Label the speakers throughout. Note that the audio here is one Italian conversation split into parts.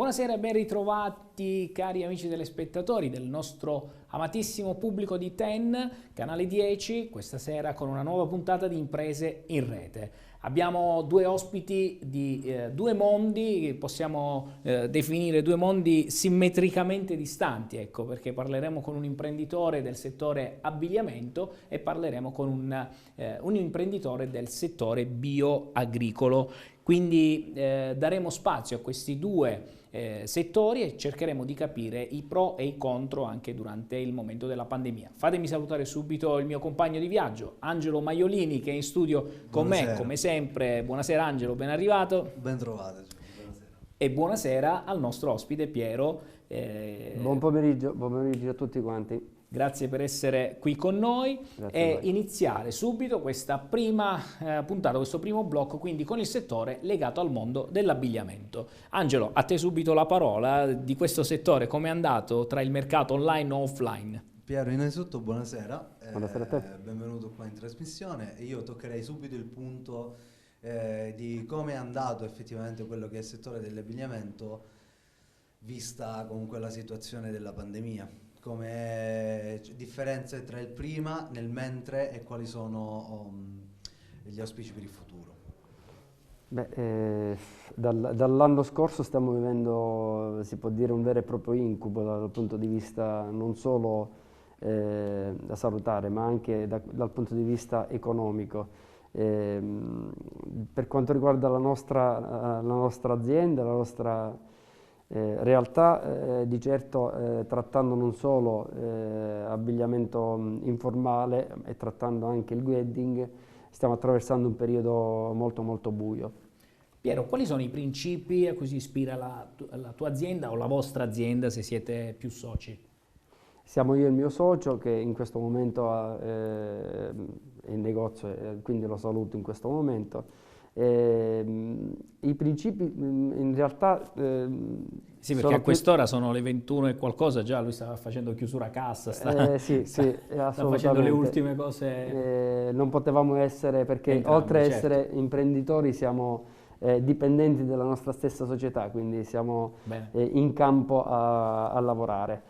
Speaker 1: Buonasera e ben ritrovati cari amici telespettatori del nostro amatissimo pubblico di TEN, Canale 10, questa sera con una nuova puntata di Imprese in Rete. Abbiamo due ospiti di due mondi, possiamo definire due mondi simmetricamente distanti, ecco, perché parleremo con un imprenditore del settore abbigliamento e parleremo con un imprenditore del settore bioagricolo. Quindi daremo spazio a questi due settori e cercheremo di capire i pro e i contro anche durante il momento della pandemia. Fatemi salutare subito il mio compagno di viaggio, Angelo Maiolini, che è in studio con me come sempre. Buonasera Angelo, ben arrivato.
Speaker 2: Ben trovato. Buonasera.
Speaker 1: E buonasera al nostro ospite Piero.
Speaker 3: Buon pomeriggio a tutti quanti.
Speaker 1: Grazie per essere qui con noi e iniziare subito questa prima puntata, questo primo blocco, quindi con il settore legato al mondo dell'abbigliamento. Angelo, a te subito la parola di questo settore, come è andato tra il mercato online o offline?
Speaker 2: Piero, innanzitutto buonasera.
Speaker 3: Buonasera a te.
Speaker 2: Benvenuto qua in trasmissione. Io toccherei subito il punto di come è andato effettivamente quello che è il settore dell'abbigliamento vista comunque la situazione della pandemia. Come differenze tra il prima, nel mentre e quali sono gli auspici per il futuro?
Speaker 3: Dall'anno scorso stiamo vivendo, si può dire, un vero e proprio incubo dal punto di vista non solo da salutare, ma anche dal punto di vista economico. Per quanto riguarda la nostra azienda, la nostra realtà, di certo trattando non solo abbigliamento informale e trattando anche il wedding, stiamo attraversando un periodo molto buio.
Speaker 1: Piero, quali sono i principi a cui si ispira la tua azienda o la vostra azienda se siete più soci?
Speaker 3: Siamo io e il mio socio che in questo momento è in negozio e quindi lo saluto in questo momento. I principi in realtà
Speaker 1: sì, perché a quest'ora sono le 21 e qualcosa, già lui stava facendo chiusura cassa, sta facendo le ultime cose.
Speaker 3: Non potevamo essere, perché
Speaker 1: entrambi,
Speaker 3: oltre a
Speaker 1: certo.
Speaker 3: essere imprenditori siamo dipendenti della nostra stessa società, quindi siamo in campo a lavorare.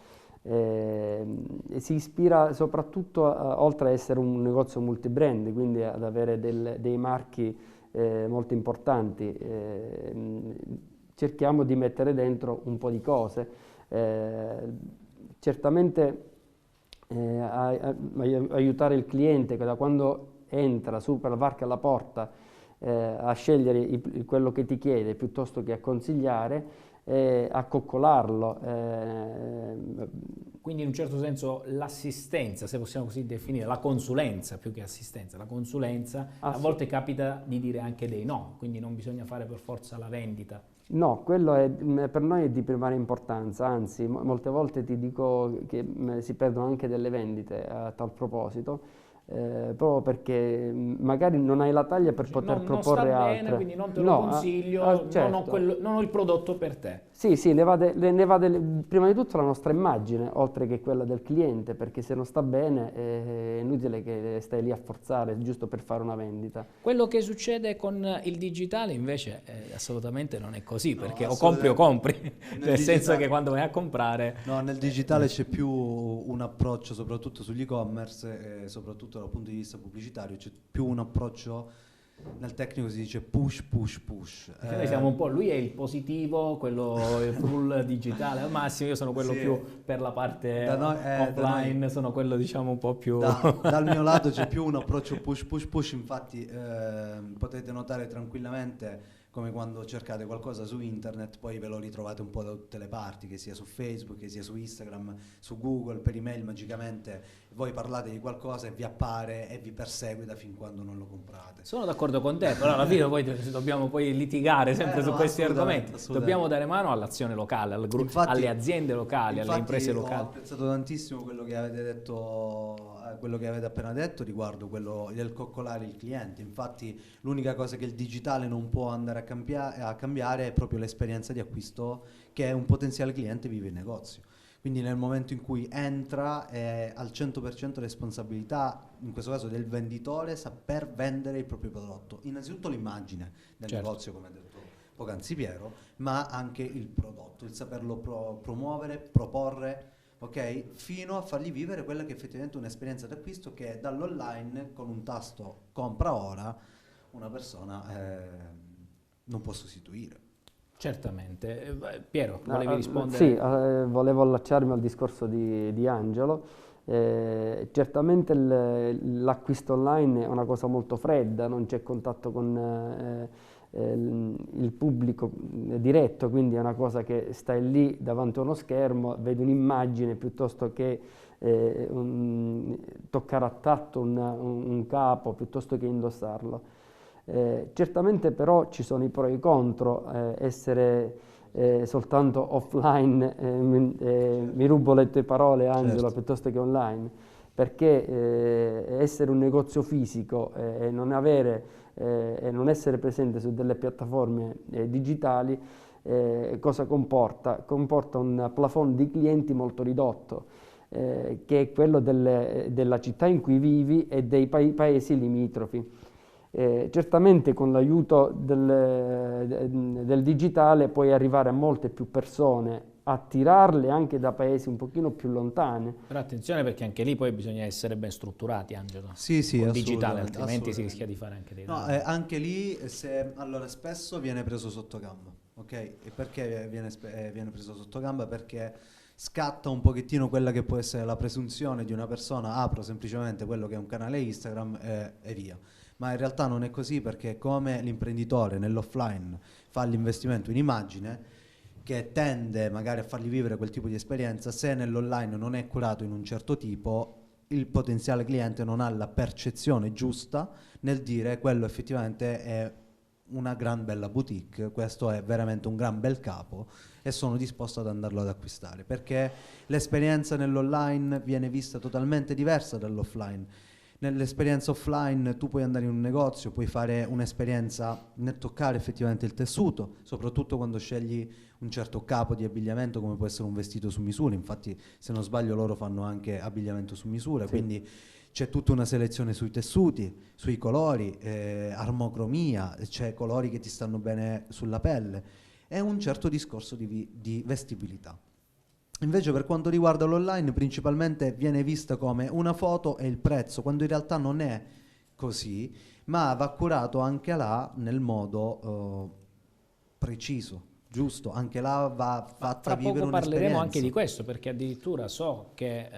Speaker 3: Si ispira soprattutto, oltre a essere un negozio multibrand, quindi ad avere dei marchi molto importanti, cerchiamo di mettere dentro un po' di cose. Certamente aiutare il cliente che da quando entra, supera la varca alla porta, a scegliere quello che ti chiede piuttosto che a consigliare, a coccolarlo.
Speaker 1: Quindi in un certo senso l'assistenza, se possiamo così definire, la consulenza più che assistenza, la consulenza, a volte capita di dire anche dei no, quindi non bisogna fare per forza la vendita.
Speaker 3: No, quello per noi è di primaria importanza, anzi molte volte ti dico che si perdono anche delle vendite a tal proposito. Proprio perché magari non hai la taglia per poter proporre
Speaker 1: non sta
Speaker 3: altre.
Speaker 1: bene, quindi non te lo consiglio,
Speaker 3: certo.
Speaker 1: non ho il prodotto per te.
Speaker 3: Sì, ne va prima di tutto la nostra immagine, oltre che quella del cliente, perché se non sta bene è inutile che stai lì a forzare giusto per fare una vendita.
Speaker 1: Quello che succede con il digitale invece assolutamente non è così, perché o compri o compri, nel senso che quando vai a comprare...
Speaker 2: No, nel digitale c'è più un approccio, soprattutto sugli e-commerce, soprattutto dal punto di vista pubblicitario, c'è più un approccio, nel tecnico si dice push.
Speaker 1: Noi siamo un po', lui è il positivo, quello full digitale al massimo, io sono quello più per la parte offline, sono quello diciamo un po' più...
Speaker 2: Dal mio lato c'è più un approccio push, infatti potete notare tranquillamente come quando cercate qualcosa su internet poi ve lo ritrovate un po' da tutte le parti, che sia su Facebook, che sia su Instagram, su Google, per email magicamente voi parlate di qualcosa e vi appare e vi perseguita fin quando non lo comprate.
Speaker 1: Sono d'accordo con te, però alla fine poi dobbiamo poi litigare sempre su questi argomenti. Dobbiamo dare mano all'azione locale, alle aziende locali, alle imprese locali.
Speaker 2: Ho apprezzato tantissimo quello che avete detto, quello che avete appena detto riguardo quello del coccolare il cliente. Infatti l'unica cosa che il digitale non può andare a cambiare è proprio l'esperienza di acquisto che un potenziale cliente vive in negozio. Quindi nel momento in cui entra è al 100% responsabilità, in questo caso del venditore, saper vendere il proprio prodotto. Innanzitutto l'immagine del negozio, come ha detto poc'anzi Piero, ma anche il prodotto, il saperlo promuovere, proporre, ok? Fino a fargli vivere quella che è effettivamente un'esperienza d'acquisto che dall'online con un tasto compra ora una persona non può sostituire.
Speaker 1: Certamente. Piero, volevi rispondere?
Speaker 3: Sì, volevo allacciarmi al discorso di Angelo. Certamente l'acquisto online è una cosa molto fredda, non c'è contatto con il pubblico diretto, quindi è una cosa che stai lì davanti a uno schermo, vedi un'immagine piuttosto che toccare a tatto un capo, piuttosto che indossarlo. Certamente però ci sono i pro e i contro, essere soltanto offline, mi rubo le tue parole Angelo,
Speaker 2: Certo.
Speaker 3: piuttosto che online, perché essere un negozio fisico e non essere presente su delle piattaforme digitali cosa comporta? Comporta un plafond di clienti molto ridotto, che è quello della città in cui vivi e dei paesi limitrofi. Certamente con l'aiuto del digitale puoi arrivare a molte più persone, attirarle anche da paesi un pochino più lontani.
Speaker 1: Però attenzione, perché anche lì poi bisogna essere ben strutturati, Angelo.
Speaker 2: Sì, sì,
Speaker 1: Col digitale,
Speaker 2: assolutamente,
Speaker 1: altrimenti si
Speaker 2: assolutamente.
Speaker 1: rischia di fare anche dei
Speaker 2: No,
Speaker 1: danni.
Speaker 2: anche lì allora spesso viene preso sotto gamba, ok? E perché viene preso sotto gamba? Perché scatta un pochettino quella che può essere la presunzione di una persona, apro semplicemente quello che è un canale Instagram e via. Ma in realtà non è così, perché come l'imprenditore nell'offline fa l'investimento in immagine, che tende magari a fargli vivere quel tipo di esperienza, se nell'online non è curato in un certo tipo, il potenziale cliente non ha la percezione giusta nel dire quello effettivamente è una gran bella boutique, questo è veramente un gran bel capo e sono disposto ad andarlo ad acquistare, perché l'esperienza nell'online viene vista totalmente diversa dall'offline. Nell'esperienza offline tu puoi andare in un negozio, puoi fare un'esperienza nel toccare effettivamente il tessuto, soprattutto quando scegli un certo capo di abbigliamento come può essere un vestito su misura. Infatti, se non sbaglio, loro fanno anche abbigliamento su misura,
Speaker 3: Sì.
Speaker 2: quindi c'è tutta una selezione sui tessuti, sui colori, armocromia, c'è colori che ti stanno bene sulla pelle, è un certo discorso di vestibilità. Invece per quanto riguarda l'online principalmente viene vista come una foto e il prezzo, quando in realtà non è così, ma va curato anche là nel modo preciso, giusto, anche là va fatta
Speaker 1: Fra
Speaker 2: vivere
Speaker 1: poco parleremo anche di
Speaker 2: un'esperienza.
Speaker 1: questo, perché addirittura so che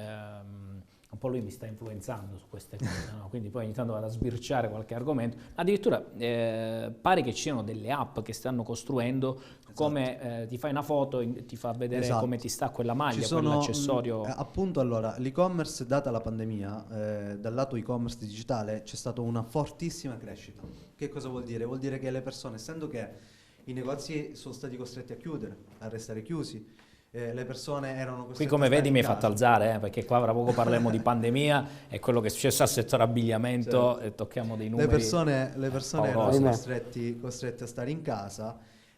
Speaker 1: un po' lui mi sta influenzando su queste cose, no? Quindi poi ogni tanto vado a sbirciare qualche argomento. Addirittura pare che ci siano delle app che stanno costruendo, come ti fai una foto, ti fa vedere
Speaker 2: Esatto.
Speaker 1: come ti sta quella maglia,
Speaker 2: Ci sono,
Speaker 1: quell'accessorio.
Speaker 2: appunto, allora, l'e-commerce data la pandemia, dal lato e-commerce digitale c'è stata una fortissima crescita. Che cosa vuol dire? Vuol dire che le persone, essendo che i negozi sono stati costretti a chiudere, a restare chiusi, le persone erano costrette
Speaker 1: Qui come
Speaker 2: a stare
Speaker 1: vedi
Speaker 2: in
Speaker 1: mi hai fatto
Speaker 2: casa.
Speaker 1: alzare, perché qua tra poco parleremo di pandemia e quello che è successo al settore abbigliamento,
Speaker 2: Certo.
Speaker 1: e tocchiamo dei
Speaker 2: Le
Speaker 1: numeri
Speaker 2: persone erano
Speaker 1: paurosi.
Speaker 2: costrette a stare in casa,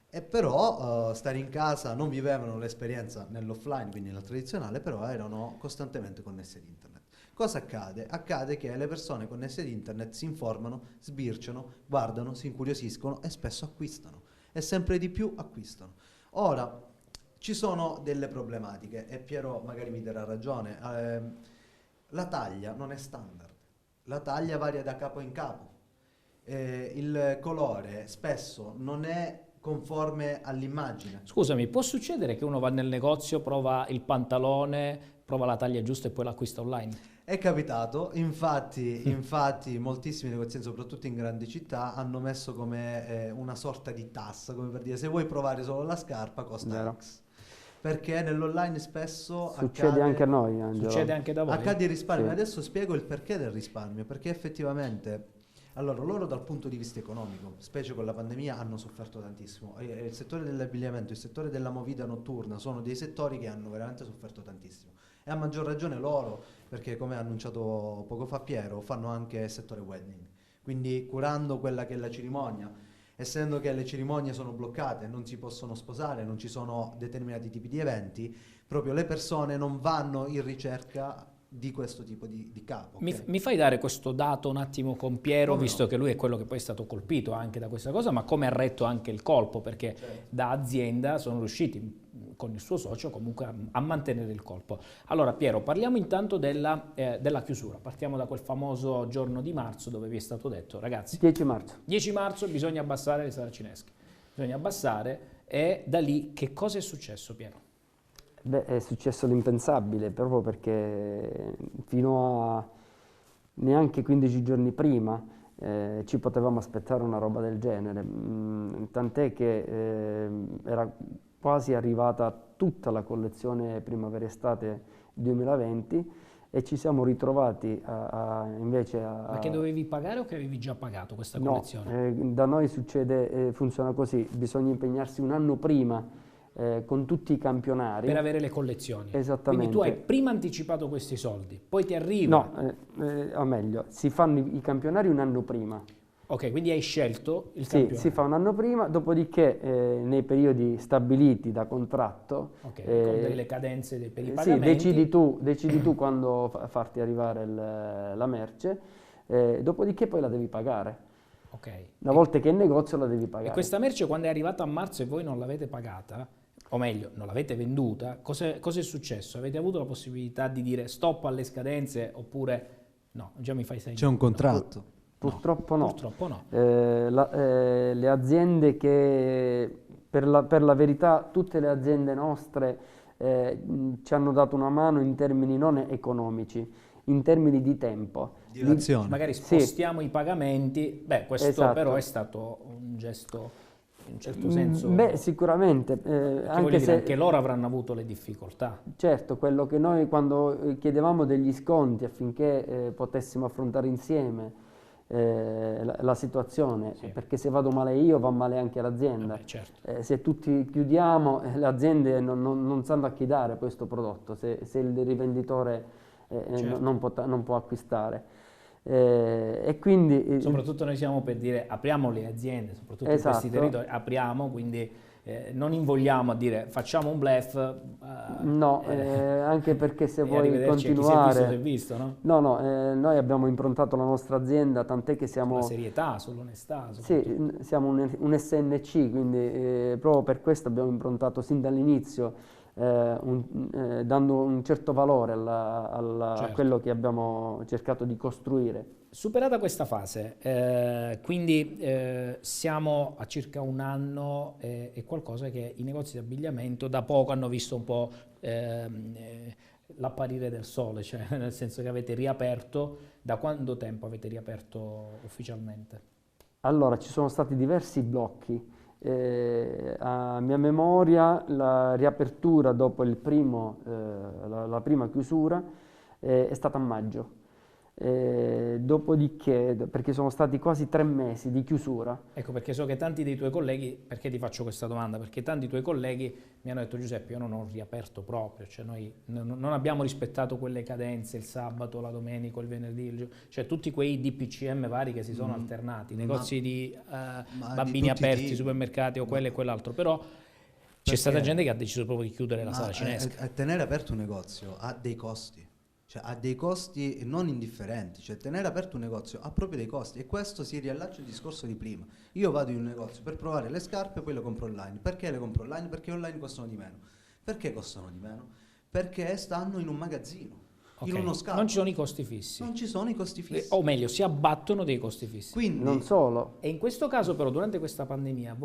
Speaker 2: e però stare in casa non vivevano l'esperienza nell'offline, quindi nella tradizionale, però erano costantemente connessi ad internet. Cosa accade? Accade che le persone connesse ad internet si informano, sbirciano, guardano, si incuriosiscono e spesso acquistano, e sempre di più acquistano. Ora, ci sono delle problematiche, e Piero magari mi darà ragione. La taglia non è standard, la taglia varia da capo in capo, il colore spesso non è conforme all'immagine.
Speaker 1: Scusami, può succedere che uno va nel negozio, prova il pantalone, prova la taglia giusta e poi l'acquista online?
Speaker 2: È capitato, infatti moltissimi negozianti, soprattutto in grandi città, hanno messo come una sorta di tassa, come per dire, se vuoi provare solo la scarpa costa
Speaker 3: Vero.
Speaker 2: X. Perché nell'online spesso
Speaker 3: Succede anche a noi, Angelo.
Speaker 1: Succede anche da voi?
Speaker 2: accade il risparmio.
Speaker 3: Sì.
Speaker 2: Adesso spiego il perché del risparmio, perché effettivamente, allora, loro dal punto di vista economico, specie con la pandemia, hanno sofferto tantissimo. Il settore dell'abbigliamento, il settore della movida notturna sono dei settori che hanno veramente sofferto tantissimo. E a maggior ragione loro, perché come ha annunciato poco fa Piero, fanno anche il settore wedding. Quindi curando quella che è la cerimonia, essendo che le cerimonie sono bloccate, non si possono sposare, non ci sono determinati tipi di eventi, proprio le persone non vanno in ricerca di questo tipo di capo.
Speaker 1: Mi fai dare questo dato un attimo con Piero,
Speaker 2: Come
Speaker 1: visto
Speaker 2: no?
Speaker 1: che lui è quello che poi è stato colpito anche da questa cosa, ma come ha retto anche il colpo, perché da azienda sono riusciti con il suo socio comunque a mantenere il colpo. Allora Piero, parliamo intanto della chiusura, partiamo da quel famoso giorno di marzo dove vi è stato detto, ragazzi,
Speaker 3: 10 marzo.
Speaker 1: 10 marzo bisogna abbassare le saracinesche, bisogna abbassare, e da lì che cosa è successo, Piero?
Speaker 3: Beh, è successo l'impensabile, proprio perché fino a neanche 15 giorni prima ci potevamo aspettare una roba del genere, tant'è che era quasi arrivata tutta la collezione primavera-estate 2020 e ci siamo ritrovati invece a...
Speaker 1: Ma che dovevi pagare o che avevi già pagato questa
Speaker 3: No,
Speaker 1: collezione?
Speaker 3: da noi succede, funziona così, bisogna impegnarsi un anno prima con tutti i campionari.
Speaker 1: Per avere le collezioni.
Speaker 3: Esattamente.
Speaker 1: Quindi tu hai prima anticipato questi soldi, poi ti arriva.
Speaker 3: No, o meglio, si fanno i campionari un anno prima.
Speaker 1: Ok, quindi hai scelto il
Speaker 3: Sì,
Speaker 1: campionario.
Speaker 3: si fa un anno prima, dopodiché nei periodi stabiliti da contratto,
Speaker 1: Ok, con delle cadenze per i
Speaker 3: sì,
Speaker 1: pagamenti.
Speaker 3: decidi tu quando farti arrivare la merce, dopodiché poi la devi pagare.
Speaker 1: Ok.
Speaker 3: Una volta che è in negozio la devi
Speaker 1: E
Speaker 3: pagare.
Speaker 1: questa merce quando è arrivata a marzo e voi non l'avete pagata, o meglio, non l'avete venduta, cos'è successo? Avete avuto la possibilità di dire stop alle scadenze oppure no? Già mi fai segno.
Speaker 2: C'è un contratto.
Speaker 3: Purtroppo no.
Speaker 1: Purtroppo no.
Speaker 3: Le aziende che, per la verità, tutte le aziende nostre ci hanno dato una mano in termini non economici, in termini di tempo.
Speaker 2: Dilazione.
Speaker 1: Magari spostiamo i pagamenti, beh, questo
Speaker 3: Esatto.
Speaker 1: però è stato un gesto in un certo senso.
Speaker 3: Beh, sicuramente,
Speaker 1: Perché
Speaker 3: anche
Speaker 1: voglio dire,
Speaker 3: se
Speaker 1: anche loro avranno avuto le difficoltà.
Speaker 3: certo, quello che noi quando chiedevamo degli sconti affinché potessimo affrontare insieme la situazione,
Speaker 1: Sì.
Speaker 3: perché se vado male io va male anche l'azienda.
Speaker 1: Vabbè, certo.
Speaker 3: Se tutti chiudiamo, le aziende non sanno a chi dare questo prodotto, se il rivenditore
Speaker 1: Certo.
Speaker 3: non può acquistare. E quindi
Speaker 1: Soprattutto noi siamo per dire apriamo le aziende, soprattutto in questi
Speaker 3: Esatto.
Speaker 1: territori, apriamo, quindi non invogliamo a dire facciamo un bluff.
Speaker 3: no, anche perché se
Speaker 1: e
Speaker 3: vuoi
Speaker 1: arrivederci, chi si è visto
Speaker 3: continuare...
Speaker 1: si è visto, no?
Speaker 3: No, noi abbiamo improntato la nostra azienda, tant'è che
Speaker 1: Sulla
Speaker 3: siamo...
Speaker 1: serietà, sull'onestà.
Speaker 3: Sì, siamo un SNC, quindi proprio per questo abbiamo improntato sin dall'inizio, dando un certo valore a
Speaker 1: Certo.
Speaker 3: quello che abbiamo cercato di costruire.
Speaker 1: Superata questa fase, quindi siamo a circa un anno e qualcosa che i negozi di abbigliamento da poco hanno visto un po' l'apparire del sole, cioè nel senso che avete riaperto. Da quanto tempo avete riaperto ufficialmente?
Speaker 3: Allora, ci sono stati diversi blocchi. A mia memoria, la riapertura dopo la prima chiusura è stata a maggio. Dopodiché, perché sono stati quasi 3 mesi di chiusura.
Speaker 1: Ecco, perché so che tanti dei tuoi colleghi, perché ti faccio questa domanda? Perché tanti dei tuoi colleghi mi hanno detto Giuseppe, io non ho riaperto proprio, cioè noi non abbiamo rispettato quelle cadenze, il sabato, la domenica, il venerdì, cioè tutti quei DPCM vari che si sono alternati, negozi di bambini
Speaker 2: di tutti i
Speaker 1: aperti,
Speaker 2: tipi.
Speaker 1: supermercati o quello e quell'altro, però c'è stata gente che ha deciso proprio di chiudere la sala cinesca.
Speaker 2: Tenere aperto un negozio ha dei costi. Cioè, ha dei costi non indifferenti, cioè tenere aperto un negozio ha proprio dei costi e questo si riallaccia al discorso di prima. Io vado in un negozio per provare le scarpe, poi le compro online. Perché le compro online? Perché online costano di meno. Perché costano di meno? Perché stanno in un magazzino,
Speaker 1: Ok,
Speaker 2: in uno scatto.
Speaker 1: non ci sono i costi fissi,
Speaker 2: Non ci sono i costi fissi.
Speaker 1: o meglio, si abbattono dei costi fissi.
Speaker 2: Quindi
Speaker 3: Non solo,
Speaker 1: E in questo caso però durante questa pandemia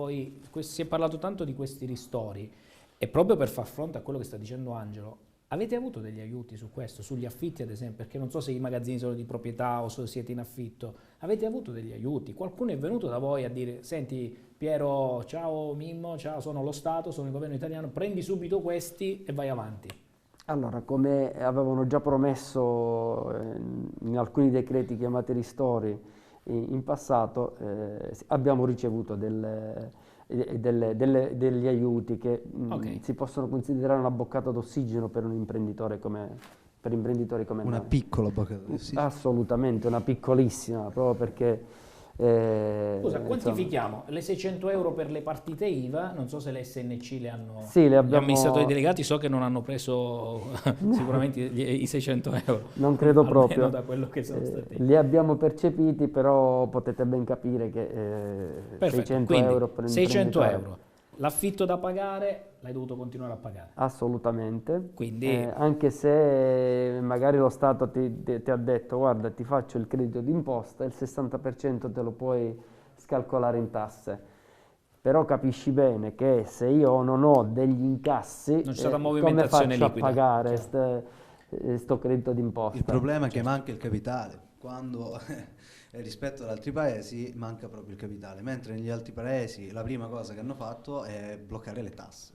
Speaker 1: si è parlato tanto di questi ristori e proprio per far fronte a quello che sta dicendo Angelo, avete avuto degli aiuti su questo, sugli affitti ad esempio, perché non so se i magazzini sono di proprietà o se siete in affitto, avete avuto degli aiuti? Qualcuno è venuto da voi a dire, senti Piero, ciao Mimmo, ciao sono lo Stato, sono il governo italiano, prendi subito questi e vai avanti.
Speaker 3: allora, come avevano già promesso in alcuni decreti chiamati ristori in passato, abbiamo ricevuto degli aiuti che
Speaker 1: Ok.
Speaker 3: si possono considerare una boccata d'ossigeno per un imprenditore per imprenditori come
Speaker 2: una
Speaker 3: noi.
Speaker 2: piccola bocca di ossigeno.
Speaker 3: Assolutamente, una piccolissima, proprio perché
Speaker 1: Scusa, quantifichiamo le 600 euro per le partite IVA, non so se le SNC le hanno,
Speaker 3: Sì,
Speaker 1: gli amministratori delegati so che non hanno preso sicuramente i 600 euro,
Speaker 3: non credo
Speaker 1: almeno
Speaker 3: proprio,
Speaker 1: da quello che sono stati.
Speaker 3: li abbiamo percepiti, però potete ben capire che
Speaker 1: Perfetto,
Speaker 3: 600
Speaker 1: quindi
Speaker 3: euro per un
Speaker 1: 600
Speaker 3: imprenditore.
Speaker 1: euro, l'affitto da pagare l'hai dovuto continuare a pagare,
Speaker 3: Assolutamente.
Speaker 1: quindi
Speaker 3: Anche se magari lo Stato ti ha detto guarda ti faccio il credito d'imposta, il 60% te lo puoi scalcolare in tasse, però capisci bene che se io non ho degli incassi,
Speaker 1: non c'è stata
Speaker 3: come
Speaker 1: movimentazione
Speaker 3: faccio
Speaker 1: liquida,
Speaker 3: a pagare
Speaker 1: chiaro.
Speaker 3: sto credito d'imposta?
Speaker 2: Il problema è che manca il capitale, quando rispetto ad altri paesi manca proprio il capitale, mentre negli altri paesi la prima cosa che hanno fatto è bloccare le tasse.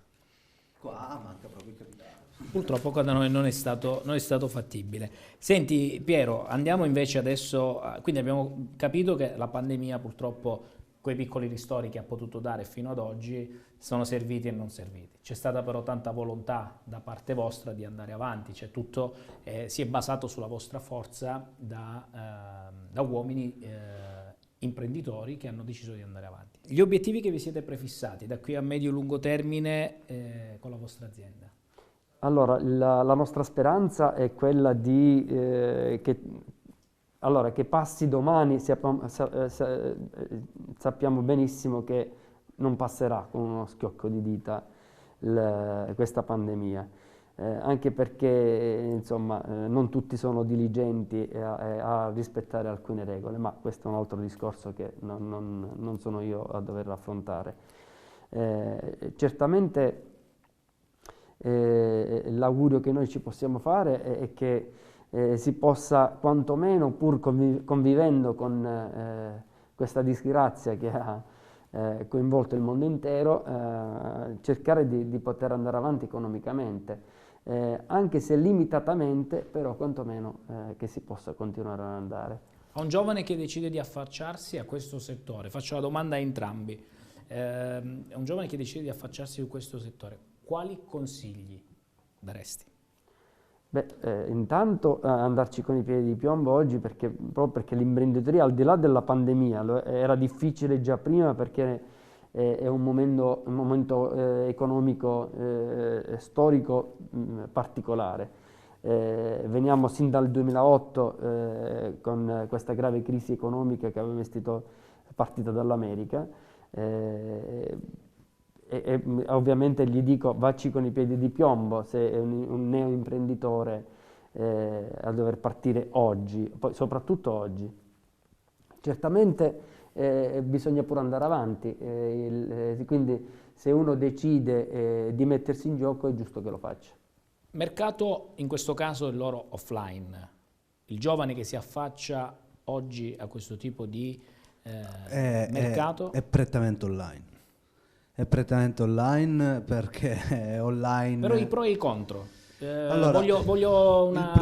Speaker 2: Qua manca proprio il capitale.
Speaker 1: Purtroppo da noi non è stato fattibile. Senti Piero, andiamo invece adesso, quindi abbiamo capito che la pandemia purtroppo quei piccoli ristori che ha potuto dare fino ad oggi sono serviti e non serviti. C'è stata però tanta volontà da parte vostra di andare avanti, cioè tutto si è basato sulla vostra forza da uomini imprenditori che hanno deciso di andare avanti. Gli obiettivi che vi siete prefissati da qui a medio-lungo termine con la vostra azienda?
Speaker 3: Allora, la nostra speranza è quella di che passi domani, sappiamo benissimo che non passerà con uno schiocco di dita questa pandemia, anche perché insomma, non tutti sono diligenti a rispettare alcune regole, ma questo è un altro discorso che non sono io a dover affrontare. Certamente l'augurio che noi ci possiamo fare è che si possa quantomeno, pur convivendo con questa disgrazia che ha coinvolto il mondo intero, cercare di poter andare avanti economicamente, anche se limitatamente, però quantomeno che si possa continuare ad andare.
Speaker 1: A un giovane che decide di affacciarsi a questo settore, faccio la domanda a entrambi, a un giovane che decide di affacciarsi su questo settore, quali consigli daresti?
Speaker 3: Intanto andarci con i piedi di piombo oggi, proprio perché l'imprenditoria, al di là della pandemia, era difficile già prima perché è un momento economico storico particolare. Veniamo sin dal 2008 con questa grave crisi economica che aveva partita dall'America. E ovviamente gli dico vacci con i piedi di piombo se è un neo imprenditore a dover partire oggi, poi soprattutto oggi. Certamente bisogna pure andare avanti, quindi se uno decide di mettersi in gioco è giusto che lo faccia. Mercato
Speaker 1: in questo caso è il loro offline, il giovane che si affaccia oggi a questo tipo di mercato
Speaker 2: è prettamente online. È prettamente online perché è online.
Speaker 1: Però i pro e i contro.
Speaker 2: Allora,
Speaker 1: voglio una,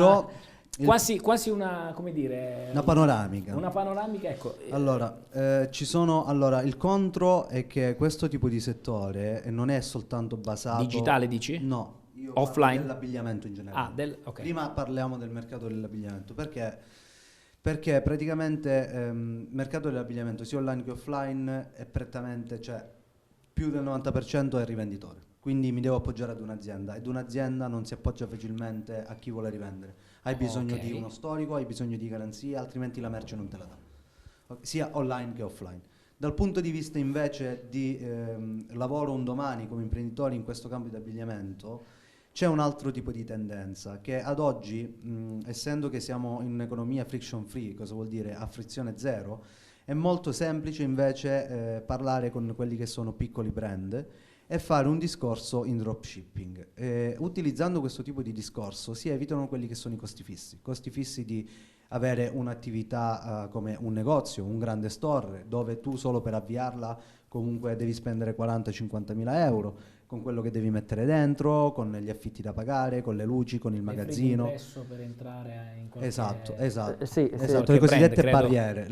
Speaker 1: quasi una, come dire,
Speaker 2: una panoramica.
Speaker 1: Una panoramica, ecco.
Speaker 2: Allora, il contro è che questo tipo di settore non è soltanto basato.
Speaker 1: Digitale dici?
Speaker 2: No, io
Speaker 1: offline?
Speaker 2: Dell'abbigliamento in generale.
Speaker 1: Okay.
Speaker 2: Prima parliamo del mercato dell'abbigliamento perché praticamente il mercato dell'abbigliamento sia online che offline è prettamente, cioè più del 90% è il rivenditore, quindi mi devo appoggiare ad un'azienda ed un'azienda non si appoggia facilmente a chi vuole rivendere, hai bisogno di uno storico, hai bisogno di garanzie, altrimenti la merce non te la dà, sia online che offline. Dal punto di vista invece di lavoro un domani come imprenditori in questo campo di abbigliamento, c'è un altro tipo di tendenza che ad oggi, essendo che siamo in un'economia friction free, cosa vuol dire? A frizione zero, è molto semplice invece parlare con quelli che sono piccoli brand e fare un discorso in dropshipping. Utilizzando questo tipo di discorso si evitano quelli che sono i costi fissi di avere un'attività come un negozio, un grande store, dove tu solo per avviarla comunque devi spendere 40-50 mila euro, con quello che devi mettere dentro, con gli affitti da pagare, con le luci, con il magazzino.
Speaker 1: Per entrare in qualche...
Speaker 2: Esatto,
Speaker 3: le
Speaker 2: cosiddette barriere,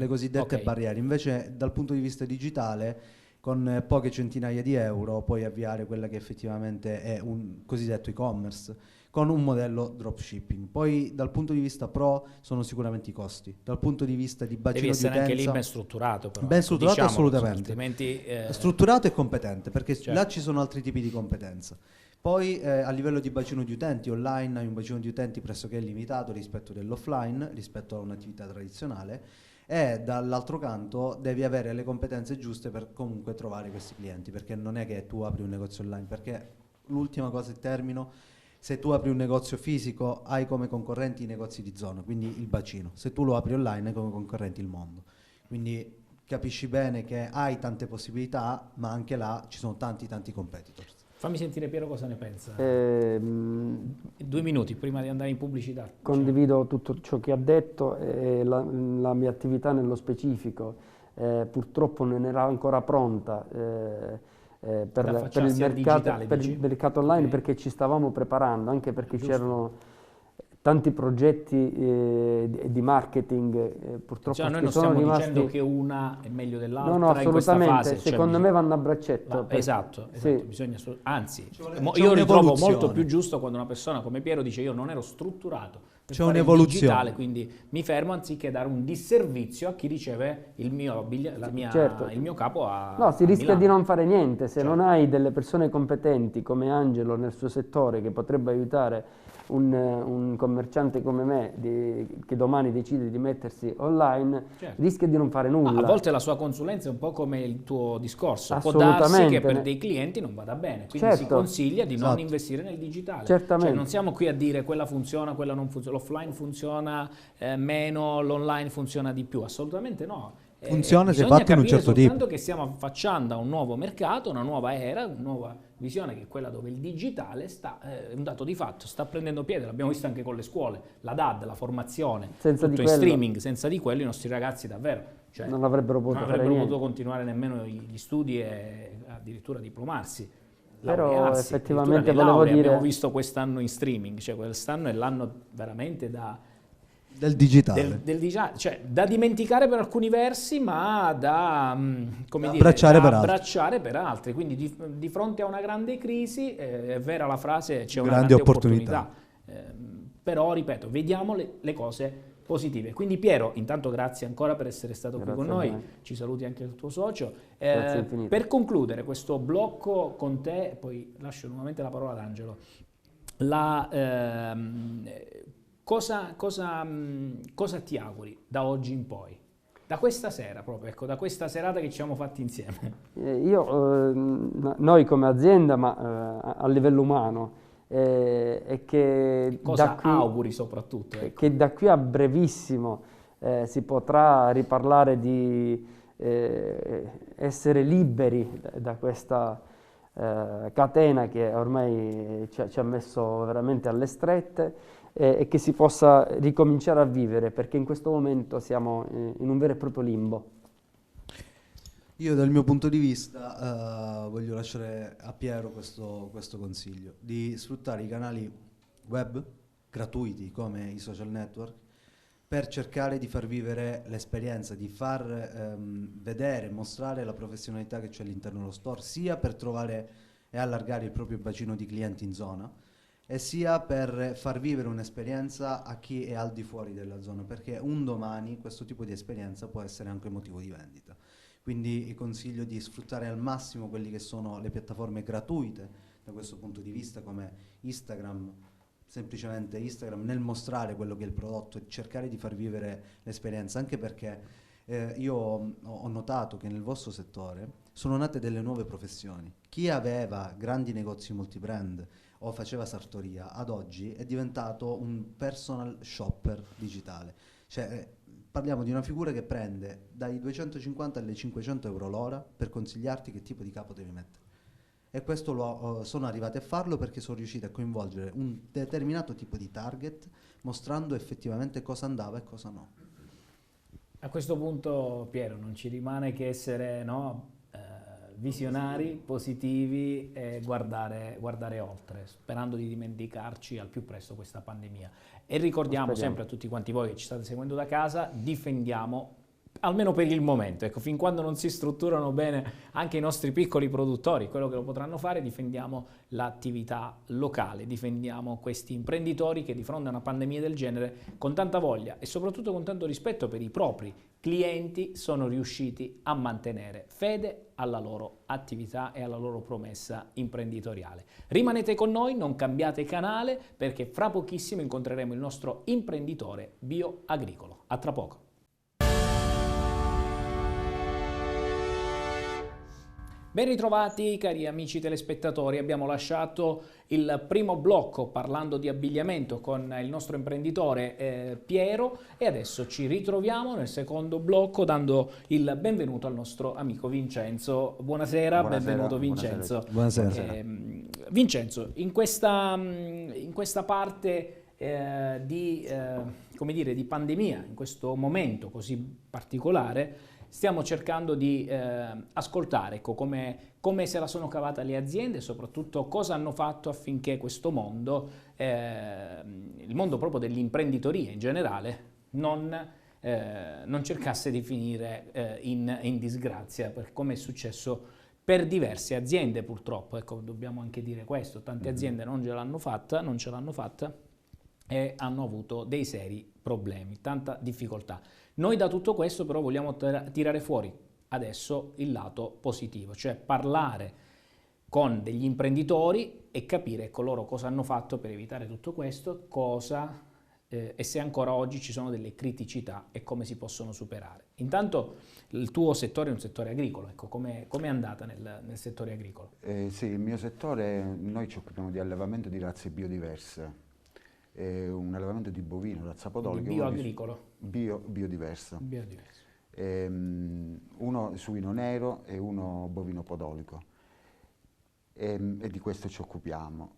Speaker 2: barriere. Invece dal punto di vista digitale, con poche centinaia di euro puoi avviare quella che effettivamente è un cosiddetto e-commerce. con un modello dropshipping. Poi dal punto di vista pro sono sicuramente i costi, dal punto di vista di bacino
Speaker 1: Devi essere
Speaker 2: di utenza,
Speaker 1: anche lì ben strutturato, però.
Speaker 2: ben strutturato,
Speaker 1: Diciamolo,
Speaker 2: assolutamente,
Speaker 1: altrimenti
Speaker 2: strutturato e competente, perché
Speaker 1: certo.
Speaker 2: là ci sono altri tipi di competenza. Poi a livello di bacino di utenti, online hai un bacino di utenti pressoché limitato rispetto dell'offline, rispetto a un'attività tradizionale, e dall'altro canto devi avere le competenze giuste per comunque trovare questi clienti, perché non è che tu apri un negozio online, perché l'ultima cosa e termino, se tu apri un negozio fisico hai come concorrenti i negozi di zona, quindi il bacino, se tu lo apri online hai come concorrenti il mondo, quindi capisci bene che hai tante possibilità, ma anche là ci sono tanti competitors.
Speaker 1: Fammi sentire Piero cosa ne pensa. 2
Speaker 3: Eh,
Speaker 1: minuti prima di andare in pubblicità.
Speaker 3: Condivido tutto ciò che ha detto e la mia attività nello specifico purtroppo non era ancora pronta per il mercato online,
Speaker 1: okay,
Speaker 3: perché ci stavamo preparando, anche perché
Speaker 1: giusto,
Speaker 3: c'erano tanti progetti di marketing purtroppo
Speaker 1: cioè, noi
Speaker 3: che
Speaker 1: non
Speaker 3: sono
Speaker 1: stiamo
Speaker 3: rimasti...
Speaker 1: dicendo che una è meglio dell'altra
Speaker 3: No,
Speaker 1: in questa
Speaker 3: assolutamente,
Speaker 1: fase.
Speaker 3: secondo me vanno a braccetto.
Speaker 1: Esatto,
Speaker 3: Sì.
Speaker 1: bisogna anzi,
Speaker 2: c'è
Speaker 1: io ritrovo
Speaker 2: un'evoluzione.
Speaker 1: molto più giusto quando una persona come Piero dice io non ero strutturato per
Speaker 2: C'è
Speaker 1: fare il
Speaker 2: un'evoluzione.
Speaker 1: digitale, quindi mi fermo anziché dare un disservizio a chi riceve il mio,
Speaker 3: Certo.
Speaker 1: il mio capo a
Speaker 3: No, si
Speaker 1: a
Speaker 3: rischia
Speaker 1: Milano.
Speaker 3: di non fare niente se
Speaker 1: Certo.
Speaker 3: non hai delle persone competenti come Angelo nel suo settore, che potrebbe aiutare un commerciante come me che domani decide di mettersi online,
Speaker 1: Certo.
Speaker 3: rischia di non fare nulla.
Speaker 1: A volte la sua consulenza è un po' come il tuo discorso, può
Speaker 3: Assolutamente.
Speaker 1: darsi che per dei clienti non vada bene, quindi si
Speaker 3: Certo.
Speaker 1: consiglia di non
Speaker 2: Esatto.
Speaker 1: investire nel digitale.
Speaker 3: Certamente.
Speaker 1: Cioè non siamo qui a dire quella funziona, quella non funziona, l'offline funziona meno, l'online funziona di più, assolutamente no.
Speaker 2: Funziona se
Speaker 1: Bisogna
Speaker 2: fatto in un
Speaker 1: capire
Speaker 2: certo tipo.
Speaker 1: soltanto che stiamo affacciando a un nuovo mercato, una nuova era, una nuova visione, che è quella dove il digitale è un dato di fatto, sta prendendo piede, l'abbiamo visto anche con le scuole, la DAD, la formazione,
Speaker 3: Senza
Speaker 1: tutto
Speaker 3: di
Speaker 1: in
Speaker 3: quello.
Speaker 1: streaming, senza di quello i nostri ragazzi davvero
Speaker 3: Non avrebbero potuto
Speaker 1: non
Speaker 3: fare
Speaker 1: avrebbero
Speaker 3: niente.
Speaker 1: potuto continuare nemmeno gli studi e addirittura diplomarsi.
Speaker 3: Però
Speaker 1: laurearsi,
Speaker 3: effettivamente
Speaker 1: addirittura le
Speaker 3: volevo
Speaker 1: lauree
Speaker 3: dire...
Speaker 1: abbiamo visto quest'anno in streaming, cioè quest'anno è l'anno veramente
Speaker 2: Del digitale.
Speaker 1: cioè, da dimenticare per alcuni versi, ma da
Speaker 2: abbracciare per altri.
Speaker 1: abbracciare per altri. Quindi di fronte a una grande crisi, è vera la frase, c'è una
Speaker 2: Grandi
Speaker 1: grande
Speaker 2: opportunità.
Speaker 1: Però, ripeto, vediamo le cose positive. Quindi Piero, intanto grazie ancora per essere stato qui
Speaker 3: Grazie
Speaker 1: con
Speaker 3: a
Speaker 1: noi,
Speaker 3: voi.
Speaker 1: ci saluti anche il tuo socio.
Speaker 3: Grazie infinite.
Speaker 1: Per concludere questo blocco con te, poi lascio nuovamente la parola ad Angelo. Cosa ti auguri da oggi in poi? Da questa sera proprio, ecco, da questa serata che ci siamo fatti insieme.
Speaker 3: Noi come azienda, ma a livello umano, è che
Speaker 1: Cosa
Speaker 3: da qui,
Speaker 1: auguri soprattutto? Ecco.
Speaker 3: che da qui a brevissimo si potrà riparlare di essere liberi da questa catena che ormai ci ha messo veramente alle strette, e che si possa ricominciare a vivere, perché in questo momento siamo in un vero e proprio limbo.
Speaker 2: Io dal mio punto di vista voglio lasciare a Piero questo consiglio, di sfruttare i canali web gratuiti come i social network per cercare di far vivere l'esperienza, di far vedere, mostrare la professionalità che c'è all'interno dello store, sia per trovare e allargare il proprio bacino di clienti in zona, e sia per far vivere un'esperienza a chi è al di fuori della zona, perché un domani questo tipo di esperienza può essere anche motivo di vendita. Quindi consiglio di sfruttare al massimo quelli che sono le piattaforme gratuite da questo punto di vista, come Instagram, semplicemente Instagram, nel mostrare quello che è il prodotto e cercare di far vivere l'esperienza, anche perché io ho notato che nel vostro settore sono nate delle nuove professioni. Chi aveva grandi negozi multibrand o faceva sartoria, ad oggi è diventato un personal shopper digitale. Cioè, parliamo di una figura che prende dai 250 alle 500 euro l'ora per consigliarti che tipo di capo devi mettere. E questo sono arrivati a farlo perché sono riusciti a coinvolgere un determinato tipo di target, mostrando effettivamente cosa andava e cosa no.
Speaker 1: A questo punto, Piero, non ci rimane che essere visionari, positivi e guardare oltre, sperando di dimenticarci al più presto questa pandemia. E ricordiamo sempre a tutti quanti voi che ci state seguendo da casa, difendiamo almeno per il momento, ecco, fin quando non si strutturano bene anche i nostri piccoli produttori, quello che lo potranno fare, difendiamo l'attività locale, difendiamo questi imprenditori che di fronte a una pandemia del genere, con tanta voglia e soprattutto con tanto rispetto per i propri clienti, sono riusciti a mantenere fede alla loro attività e alla loro promessa imprenditoriale. Rimanete con noi, non cambiate canale, perché fra pochissimo incontreremo il nostro imprenditore bioagricolo. A tra poco. Ben ritrovati cari amici telespettatori, abbiamo lasciato il primo blocco parlando di abbigliamento con il nostro imprenditore Piero e adesso ci ritroviamo nel secondo blocco dando il benvenuto al nostro amico Vincenzo. Buonasera, benvenuto Vincenzo.
Speaker 2: Buonasera.
Speaker 1: Vincenzo, in questa parte come dire, di pandemia, in questo momento così particolare, stiamo cercando di ascoltare come se la sono cavata le aziende e soprattutto cosa hanno fatto affinché questo mondo, il mondo proprio dell'imprenditoria in generale, non cercasse di finire in disgrazia, come è successo per diverse aziende purtroppo. Ecco, dobbiamo anche dire questo, tante aziende non ce l'hanno fatta e hanno avuto dei seri problemi, tanta difficoltà. Noi da tutto questo però vogliamo tirare fuori adesso il lato positivo, cioè parlare con degli imprenditori e capire loro cosa hanno fatto per evitare tutto questo, e se ancora oggi ci sono delle criticità e come si possono superare. Intanto il tuo settore è un settore agricolo, ecco, come è andata nel settore agricolo?
Speaker 4: Sì, il mio settore, noi ci occupiamo di allevamento di razze biodiverse. Un allevamento di bovino, razza podolica.
Speaker 1: Bioagricolo?
Speaker 4: Biodiverso. Uno suino nero e uno bovino podolico. E di questo ci occupiamo.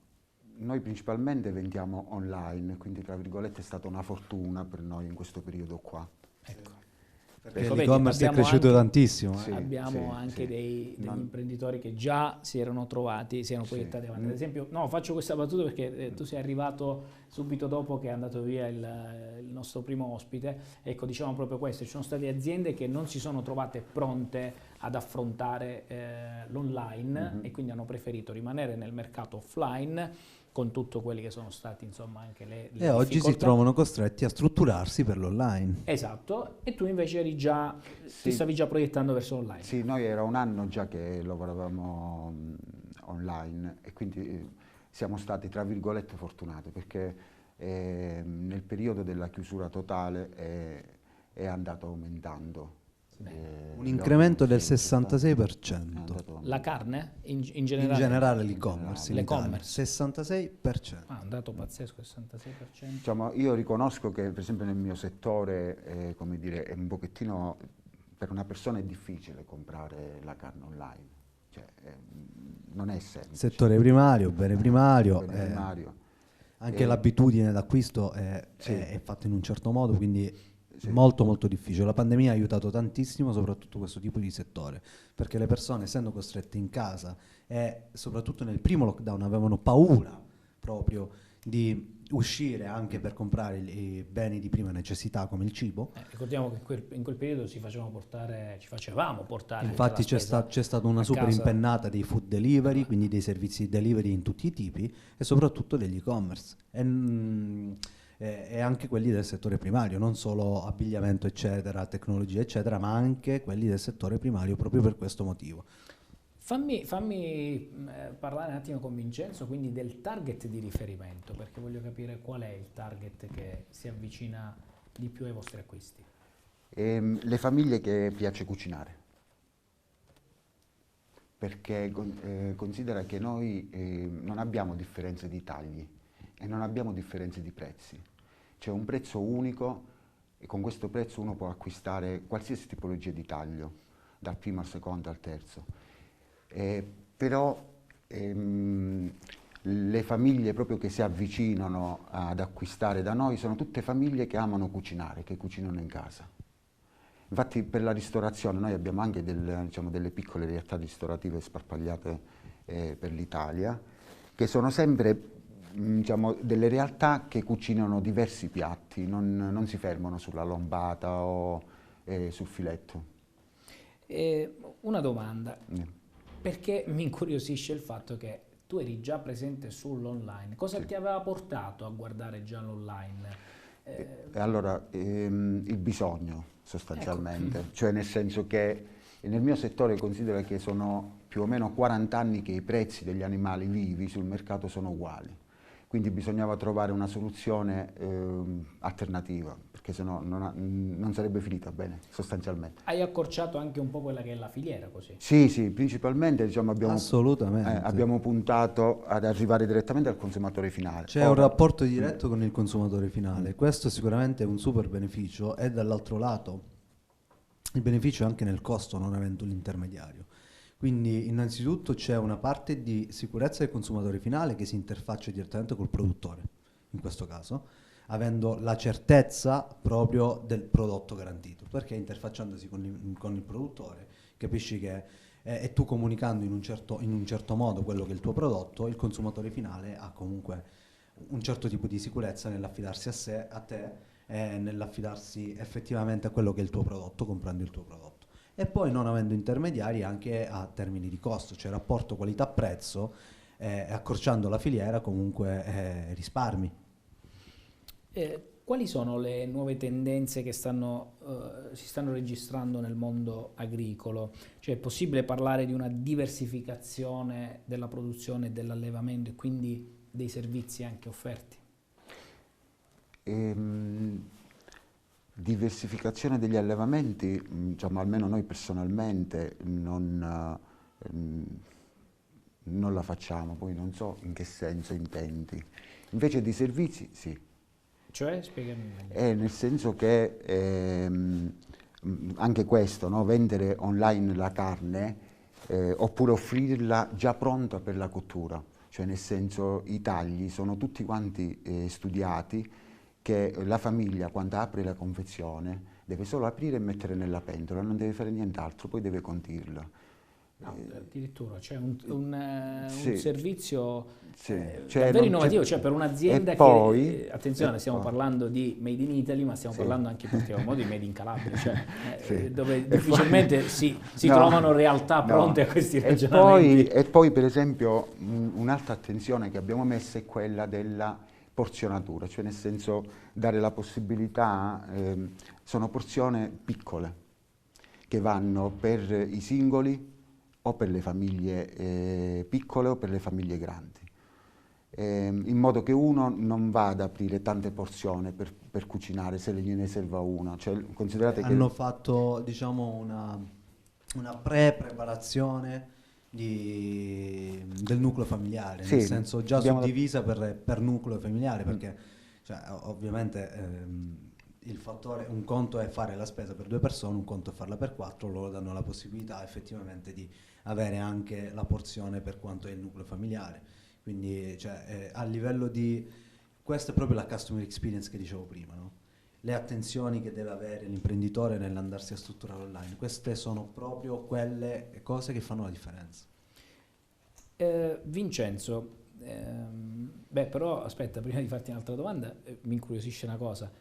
Speaker 4: Noi principalmente vendiamo online, quindi tra virgolette è stata una fortuna per noi in questo periodo qua.
Speaker 1: Ecco.
Speaker 2: Perché l'e-commerce è cresciuto tantissimo.
Speaker 1: Sì, abbiamo anche degli imprenditori che già si erano proiettati avanti. Ad esempio, faccio questa battuta perché tu sei arrivato subito dopo che è andato via il nostro primo ospite. Ecco, diciamo proprio questo, ci sono state aziende che non si sono trovate pronte ad affrontare l'online e quindi hanno preferito rimanere nel mercato offline, con tutto quelli che sono stati insomma anche le
Speaker 2: e oggi
Speaker 1: difficoltà.
Speaker 2: si trovano costretti a strutturarsi per l'online.
Speaker 1: Esatto, e tu invece ti stavi già proiettando verso l'online.
Speaker 4: Sì, noi era un anno già che lavoravamo online e quindi siamo stati tra virgolette fortunati perché nel periodo della chiusura totale è andato aumentando.
Speaker 2: Un incremento del 66%.
Speaker 1: La carne? In generale?
Speaker 2: In generale l'e-commerce.
Speaker 1: L'e-commerce.
Speaker 2: 66%.
Speaker 1: Ah, un dato pazzesco, 66%.
Speaker 4: Diciamo, io riconosco che per esempio nel mio settore come dire, è un pochettino, per una persona è difficile comprare la carne online. Cioè, non è semplice.
Speaker 2: Settore primario, bene primario. Anche
Speaker 4: E
Speaker 2: l'abitudine d'acquisto è fatta in un certo modo, quindi molto difficile. La pandemia ha aiutato tantissimo soprattutto questo tipo di settore, perché le persone, essendo costrette in casa e soprattutto nel primo lockdown, avevano paura proprio di uscire anche per comprare i beni di prima necessità come il cibo.
Speaker 1: Ricordiamo che in quel periodo ci facevamo portare.
Speaker 2: Infatti c'è stata una super impennata dei food delivery, quindi dei servizi di delivery in tutti i tipi e soprattutto degli e-commerce. E anche quelli del settore primario, non solo abbigliamento eccetera, tecnologia eccetera, ma anche quelli del settore primario proprio per questo motivo.
Speaker 1: Fammi parlare un attimo con Vincenzo quindi del target di riferimento, perché voglio capire qual è il target che si avvicina di più ai vostri acquisti.
Speaker 4: Le famiglie che piace cucinare, perché considera che noi non abbiamo differenze di tagli e non abbiamo differenze di prezzi. C'è un prezzo unico e con questo prezzo uno può acquistare qualsiasi tipologia di taglio, dal primo al secondo al terzo. Però le famiglie proprio che si avvicinano ad acquistare da noi sono tutte famiglie che amano cucinare, che cucinano in casa. Infatti per la ristorazione noi abbiamo anche delle piccole realtà ristorative sparpagliate per l'Italia, che sono sempre delle realtà che cucinano diversi piatti, non si fermano sulla lombata o sul filetto.
Speaker 1: Una domanda, perché mi incuriosisce il fatto che tu eri già presente sull'online. Cosa ti aveva portato a guardare già l'online?
Speaker 4: Allora, il bisogno sostanzialmente,
Speaker 1: Ecco.
Speaker 4: cioè nel senso che nel mio settore considero che sono più o meno 40 anni che i prezzi degli animali vivi sul mercato sono uguali, quindi bisognava trovare una soluzione alternativa, perché sennò non sarebbe finita bene sostanzialmente.
Speaker 1: Hai accorciato anche un po' quella che è la filiera così?
Speaker 4: Sì, sì, principalmente diciamo,
Speaker 2: Assolutamente.
Speaker 4: abbiamo puntato ad arrivare direttamente al consumatore finale.
Speaker 2: C'è un rapporto diretto con il consumatore finale, questo sicuramente è un super beneficio, e dall'altro lato il beneficio è anche nel costo, non avendo l'intermediario. Quindi innanzitutto c'è una parte di sicurezza del consumatore finale che si interfaccia direttamente col produttore, in questo caso, avendo la certezza proprio del prodotto garantito, perché interfacciandosi con il produttore capisci che e tu comunicando in un certo modo quello che è il tuo prodotto, il consumatore finale ha comunque un certo tipo di sicurezza nell'affidarsi a te e nell'affidarsi effettivamente a quello che è il tuo prodotto, comprando il tuo prodotto. E poi non avendo intermediari anche a termini di costo, cioè rapporto qualità-prezzo, accorciando la filiera comunque risparmi.
Speaker 1: Quali sono le nuove tendenze che si stanno registrando nel mondo agricolo? Cioè è possibile parlare di una diversificazione della produzione e dell'allevamento e quindi dei servizi anche offerti?
Speaker 4: Diversificazione degli allevamenti, diciamo, almeno noi personalmente non la facciamo, poi non so in che senso intendi. Invece di servizi, sì.
Speaker 1: Cioè, spiegami meglio.
Speaker 4: Nel senso che anche questo, no? Vendere online la carne oppure offrirla già pronta per la cottura, cioè nel senso i tagli sono tutti quanti studiati, che la famiglia quando apre la confezione deve solo aprire e mettere nella pentola, non deve fare nient'altro, poi deve condirla.
Speaker 1: No, addirittura c'è un
Speaker 4: sì,
Speaker 1: servizio
Speaker 4: cioè
Speaker 1: davvero
Speaker 4: non
Speaker 1: innovativo,
Speaker 4: c'è-
Speaker 1: cioè per un'azienda
Speaker 4: e
Speaker 1: che,
Speaker 4: poi-
Speaker 1: attenzione,
Speaker 4: e
Speaker 1: stiamo
Speaker 4: poi-
Speaker 1: parlando di Made in Italy, ma stiamo
Speaker 4: Sì.
Speaker 1: parlando anche in particolar modo di Made in Calabria, cioè,
Speaker 4: Sì.
Speaker 1: dove
Speaker 4: E poi-
Speaker 1: difficilmente si
Speaker 4: No,
Speaker 1: trovano realtà
Speaker 4: no.
Speaker 1: pronte a questi
Speaker 4: E
Speaker 1: ragionamenti.
Speaker 4: poi, per esempio, un'altra attenzione che abbiamo messo è quella della porzionatura, cioè nel senso dare la possibilità, sono porzioni piccole che vanno per i singoli o per le famiglie piccole o per le famiglie grandi, in modo che uno non vada ad aprire tante porzioni per cucinare se gliene serva una. Cioè, considerate che
Speaker 2: Hanno fatto, diciamo, una pre-preparazione del nucleo familiare,
Speaker 4: sì,
Speaker 2: nel senso già
Speaker 4: abbiamo
Speaker 2: suddivisa per nucleo familiare, perché cioè, ovviamente il fattore, un conto è fare la spesa per 2 persone, un conto è farla per 4, loro danno la possibilità effettivamente di avere anche la porzione per quanto è il nucleo familiare. Quindi cioè, a livello di... Questa è proprio la customer experience che dicevo prima, no? Le attenzioni che deve avere l'imprenditore nell'andarsi a strutturare online. Queste sono proprio quelle cose che fanno la differenza.
Speaker 1: Vincenzo, beh, però aspetta, prima di farti un'altra domanda, mi incuriosisce una cosa.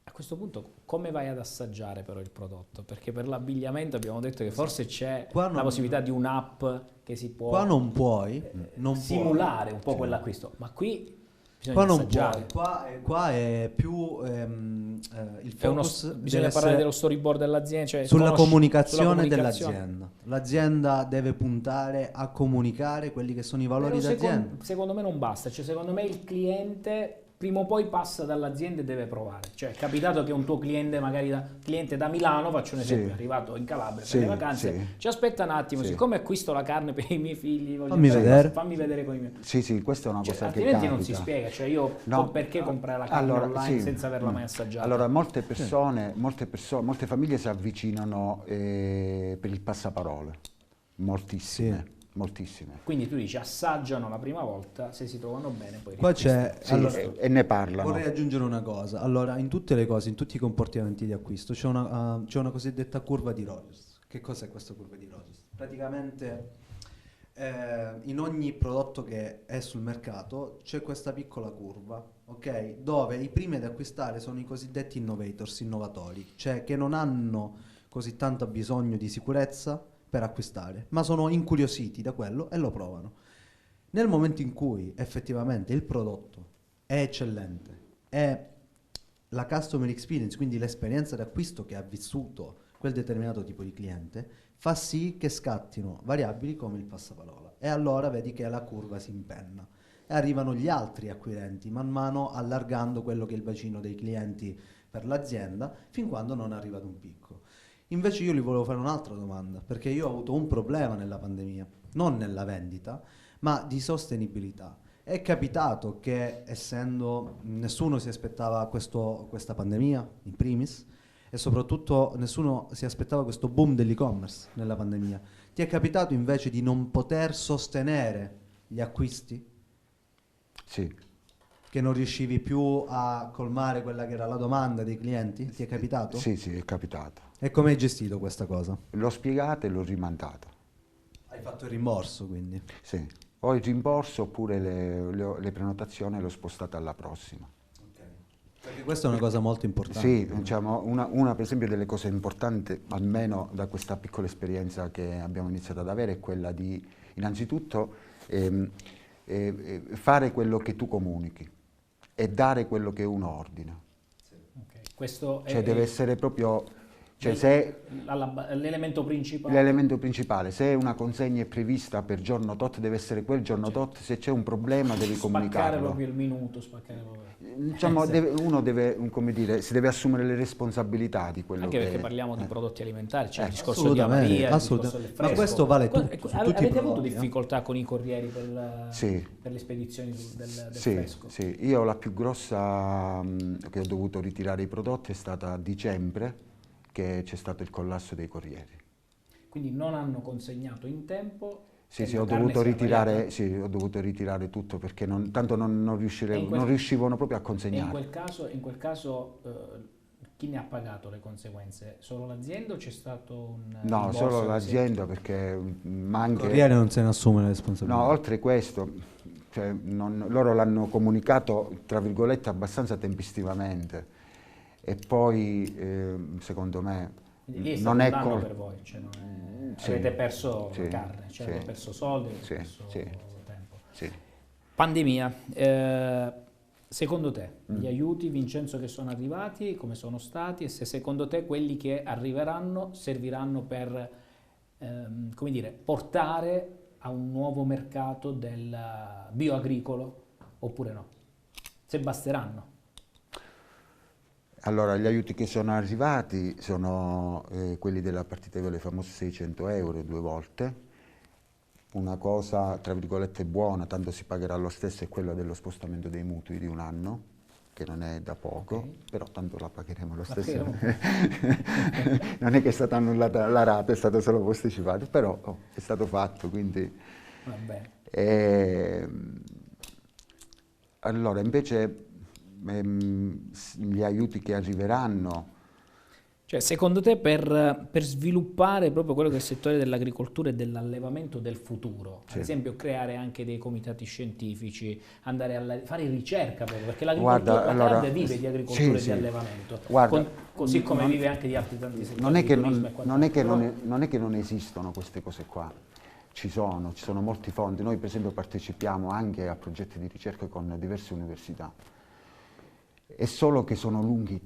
Speaker 1: A questo punto come vai ad assaggiare però il prodotto? Perché per l'abbigliamento abbiamo detto che forse c'è
Speaker 2: Qua
Speaker 1: la
Speaker 2: non-
Speaker 1: possibilità di un'app che si può
Speaker 2: Qua non puoi, non
Speaker 1: simulare
Speaker 2: puoi.
Speaker 1: un po'
Speaker 2: Sì.
Speaker 1: quell'acquisto, ma qui bisogna
Speaker 2: Qua non
Speaker 1: assaggiare.
Speaker 2: puoi, qua è più il focus
Speaker 1: Bisogna
Speaker 2: deve
Speaker 1: parlare
Speaker 2: essere
Speaker 1: dello storyboard dell'azienda, cioè
Speaker 2: sulla
Speaker 1: sulla
Speaker 2: comunicazione
Speaker 1: comunicazione.
Speaker 2: dell'azienda. L'azienda deve puntare a comunicare quelli che sono i valori
Speaker 1: Però
Speaker 2: d'azienda.
Speaker 1: secondo me non basta, cioè secondo me il cliente prima o poi passa dall'azienda e deve provare. Cioè è capitato che un tuo cliente, magari cliente da Milano, faccio un esempio,
Speaker 4: Sì.
Speaker 1: è arrivato in Calabria
Speaker 4: Sì,
Speaker 1: per le vacanze,
Speaker 4: sì.
Speaker 1: ci aspetta un attimo,
Speaker 4: Sì.
Speaker 1: siccome acquisto la carne per i miei figli, voglio
Speaker 2: Fammi
Speaker 1: fare
Speaker 2: vedere.
Speaker 1: cosa, fammi vedere con i miei.
Speaker 4: sì, sì, questa è una
Speaker 1: Cioè,
Speaker 4: cosa che
Speaker 1: altrimenti
Speaker 4: capita.
Speaker 1: non si spiega, cioè io
Speaker 4: No.
Speaker 1: perché comprare la carne
Speaker 4: Allora,
Speaker 1: online
Speaker 4: sì.
Speaker 1: senza averla mai assaggiata?
Speaker 4: Allora, molte molte famiglie si avvicinano per il passaparole, moltissime, moltissime.
Speaker 1: Quindi tu dici assaggiano la prima volta, se si trovano bene poi
Speaker 2: Qua c'è,
Speaker 1: riacquistano.
Speaker 4: Sì,
Speaker 2: allora,
Speaker 4: e ne parlano.
Speaker 2: vorrei aggiungere una cosa. Allora, in tutte le cose, in tutti i comportamenti di acquisto, c'è una cosiddetta curva di Rogers. Che cos'è questa curva di Rogers? Praticamente In ogni prodotto che è sul mercato c'è questa piccola curva, ok? Dove i primi ad acquistare sono i cosiddetti innovators, innovatori, cioè che non hanno così tanto bisogno di sicurezza per acquistare, ma sono incuriositi da quello e lo provano. Nel momento in cui effettivamente il prodotto è eccellente e la customer experience, quindi l'esperienza d'acquisto che ha vissuto quel determinato tipo di cliente, fa sì che scattino variabili come il passaparola. E allora vedi che la curva si impenna. E arrivano gli altri acquirenti, man mano allargando quello che è il bacino dei clienti per l'azienda, fin quando non arriva ad un picco. Invece io gli volevo fare un'altra domanda, perché io ho avuto un problema nella pandemia, non nella vendita, ma di sostenibilità. È capitato che, essendo nessuno si aspettava questa pandemia, in primis, e soprattutto nessuno si aspettava questo boom dell'e-commerce nella pandemia, ti è capitato invece di non poter sostenere gli acquisti?
Speaker 4: Sì,
Speaker 2: Che non riuscivi più a colmare quella che era la domanda dei clienti? Ti è capitato?
Speaker 4: sì, sì, è capitato.
Speaker 2: E come hai gestito questa cosa?
Speaker 4: L'ho spiegata e l'ho rimandata.
Speaker 2: Hai fatto il rimborso, quindi.
Speaker 4: Sì. O il rimborso oppure le prenotazioni l'ho spostata alla prossima.
Speaker 2: Perché questa è una cosa molto importante.
Speaker 4: Sì, diciamo, una per esempio delle cose importanti, almeno da questa piccola esperienza che abbiamo iniziato ad avere, è quella di innanzitutto fare quello che tu comunichi e dare quello che uno ordina.
Speaker 1: Ok, questo
Speaker 4: Cioè deve essere proprio, cioè se
Speaker 1: l'elemento principale.
Speaker 4: l'elemento principale, se una consegna è prevista per giorno tot, deve essere quel giorno tot, se c'è un problema devi
Speaker 1: Spaccare
Speaker 4: comunicarlo.
Speaker 1: proprio il minuto, spaccare proprio.
Speaker 4: Diciamo, uno deve, come dire, si deve assumere le responsabilità di quello
Speaker 1: Anche
Speaker 4: che...
Speaker 1: perché parliamo di prodotti alimentari, c'è il discorso di
Speaker 2: Assolutamente,
Speaker 1: avaria, il discorso
Speaker 2: assolutamente.
Speaker 1: del
Speaker 2: Ma
Speaker 1: fresco.
Speaker 2: questo vale tutto, su tutti i
Speaker 1: Avete avuto
Speaker 2: prodotti,
Speaker 1: difficoltà con i corrieri per,
Speaker 4: Sì.
Speaker 1: per le spedizioni del
Speaker 4: Sì,
Speaker 1: fresco?
Speaker 4: sì, io la più grossa che ho dovuto ritirare i prodotti è stata a dicembre, che c'è stato il collasso dei corrieri.
Speaker 1: Quindi non hanno consegnato in tempo.
Speaker 4: Sì,
Speaker 1: e
Speaker 4: sì,
Speaker 1: la
Speaker 4: ho
Speaker 1: carne
Speaker 4: dovuto
Speaker 1: si è
Speaker 4: ritirare,
Speaker 1: avariata.
Speaker 4: sì, ho dovuto ritirare tutto perché tanto non
Speaker 1: E in quel-
Speaker 4: non riuscivano proprio a
Speaker 1: E
Speaker 4: consegnare.
Speaker 1: in quel caso chi ne ha pagato le conseguenze? Solo l'azienda o c'è stato un
Speaker 4: No,
Speaker 1: rimborso
Speaker 4: solo
Speaker 1: che si è-
Speaker 4: l'azienda perché ma
Speaker 2: Il
Speaker 4: anche...
Speaker 2: Corriere non se ne assume la
Speaker 4: No,
Speaker 2: responsabilità.
Speaker 4: oltre questo, cioè, loro l'hanno comunicato, tra virgolette, abbastanza tempestivamente e poi, secondo me,
Speaker 1: Quindi lì è stato
Speaker 4: non
Speaker 1: un
Speaker 4: è
Speaker 1: danno
Speaker 4: colpa...
Speaker 1: per voi, cioè
Speaker 4: Sì,
Speaker 1: avete perso
Speaker 4: sì,
Speaker 1: carne, cioè
Speaker 4: sì,
Speaker 1: avete perso soldi, avete
Speaker 4: sì,
Speaker 1: perso
Speaker 4: sì,
Speaker 1: tempo.
Speaker 4: sì.
Speaker 1: Pandemia, secondo te gli aiuti, Vincenzo, che sono arrivati, come sono stati, e se secondo te quelli che arriveranno serviranno per come dire, portare a un nuovo mercato del bioagricolo oppure no? Se basteranno.
Speaker 4: Allora, gli aiuti che sono arrivati sono quelli della partita IVA, le famose 600 euro 2 volte. Una cosa, tra virgolette, buona, tanto si pagherà lo stesso, è quella dello spostamento dei mutui di un anno, che non è da poco,
Speaker 1: Ok.
Speaker 4: però tanto la pagheremo lo
Speaker 1: La
Speaker 4: stesso.
Speaker 1: pagheremo.
Speaker 4: Non è che è stata annullata la rata, è stato solo posticipato, però è stato fatto, quindi...
Speaker 1: Va bene.
Speaker 4: Allora, invece gli aiuti che arriveranno,
Speaker 1: Cioè, secondo te per sviluppare proprio quello che è il settore dell'agricoltura e dell'allevamento del futuro, ad
Speaker 4: Sì.
Speaker 1: esempio creare anche dei comitati scientifici, andare a fare ricerca proprio, perché
Speaker 4: Guarda,
Speaker 1: l'agricoltura, la
Speaker 4: allora,
Speaker 1: Calabria vive di agricoltura
Speaker 4: sì,
Speaker 1: e
Speaker 4: sì.
Speaker 1: di allevamento,
Speaker 4: Guarda,
Speaker 1: così come
Speaker 4: non-
Speaker 1: vive anche di altri tanti settori,
Speaker 4: non è
Speaker 1: di
Speaker 4: che
Speaker 1: turismo e
Speaker 4: non è che
Speaker 1: quant'altro.
Speaker 4: non è che non esistono queste cose qua, ci sono molti fondi. Noi per esempio partecipiamo anche a progetti di ricerca con diverse università, è solo che sono lunghi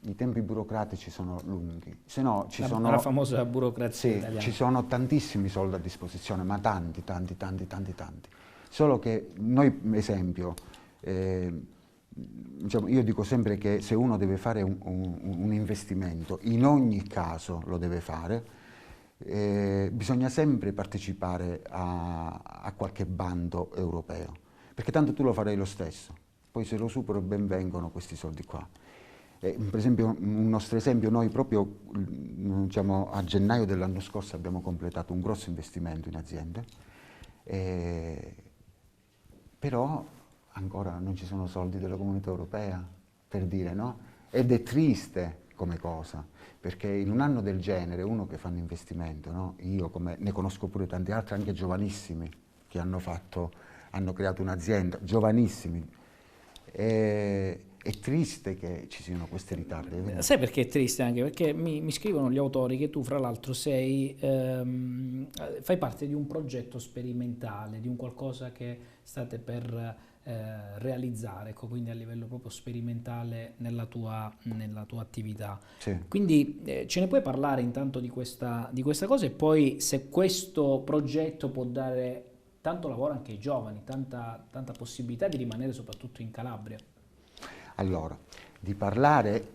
Speaker 4: i tempi burocratici sono lunghi, se no ci sono...
Speaker 1: La famosa burocrazia
Speaker 4: Sì,
Speaker 1: italiana.
Speaker 4: ci sono tantissimi soldi a disposizione, ma tanti. Solo che noi, esempio, diciamo, io dico sempre che se uno deve fare un investimento, in ogni caso lo deve fare, bisogna sempre partecipare a qualche bando europeo, perché tanto tu lo farai lo stesso, poi se lo supero ben vengono questi soldi qua. Per esempio, un nostro esempio, noi proprio diciamo, a gennaio dell'anno scorso abbiamo completato un grosso investimento in azienda, però ancora non ci sono soldi della Comunità Europea, per dire, no? Ed è triste, come cosa, perché in un anno del genere uno che fa un investimento, no? Io ne conosco pure tanti altri, anche giovanissimi, che hanno creato un'azienda, giovanissimi. È triste che ci siano questi ritardi.
Speaker 1: Sai perché è triste? Anche perché mi scrivono gli autori che tu, fra l'altro, fai parte di un progetto sperimentale, di un qualcosa che state per realizzare, ecco, quindi a livello proprio sperimentale nella tua attività.
Speaker 4: Sì.
Speaker 1: Quindi ce ne puoi parlare intanto di questa cosa, e poi se questo progetto può dare tanto lavoro anche ai giovani, tanta possibilità di rimanere soprattutto in Calabria.
Speaker 4: Allora, di parlare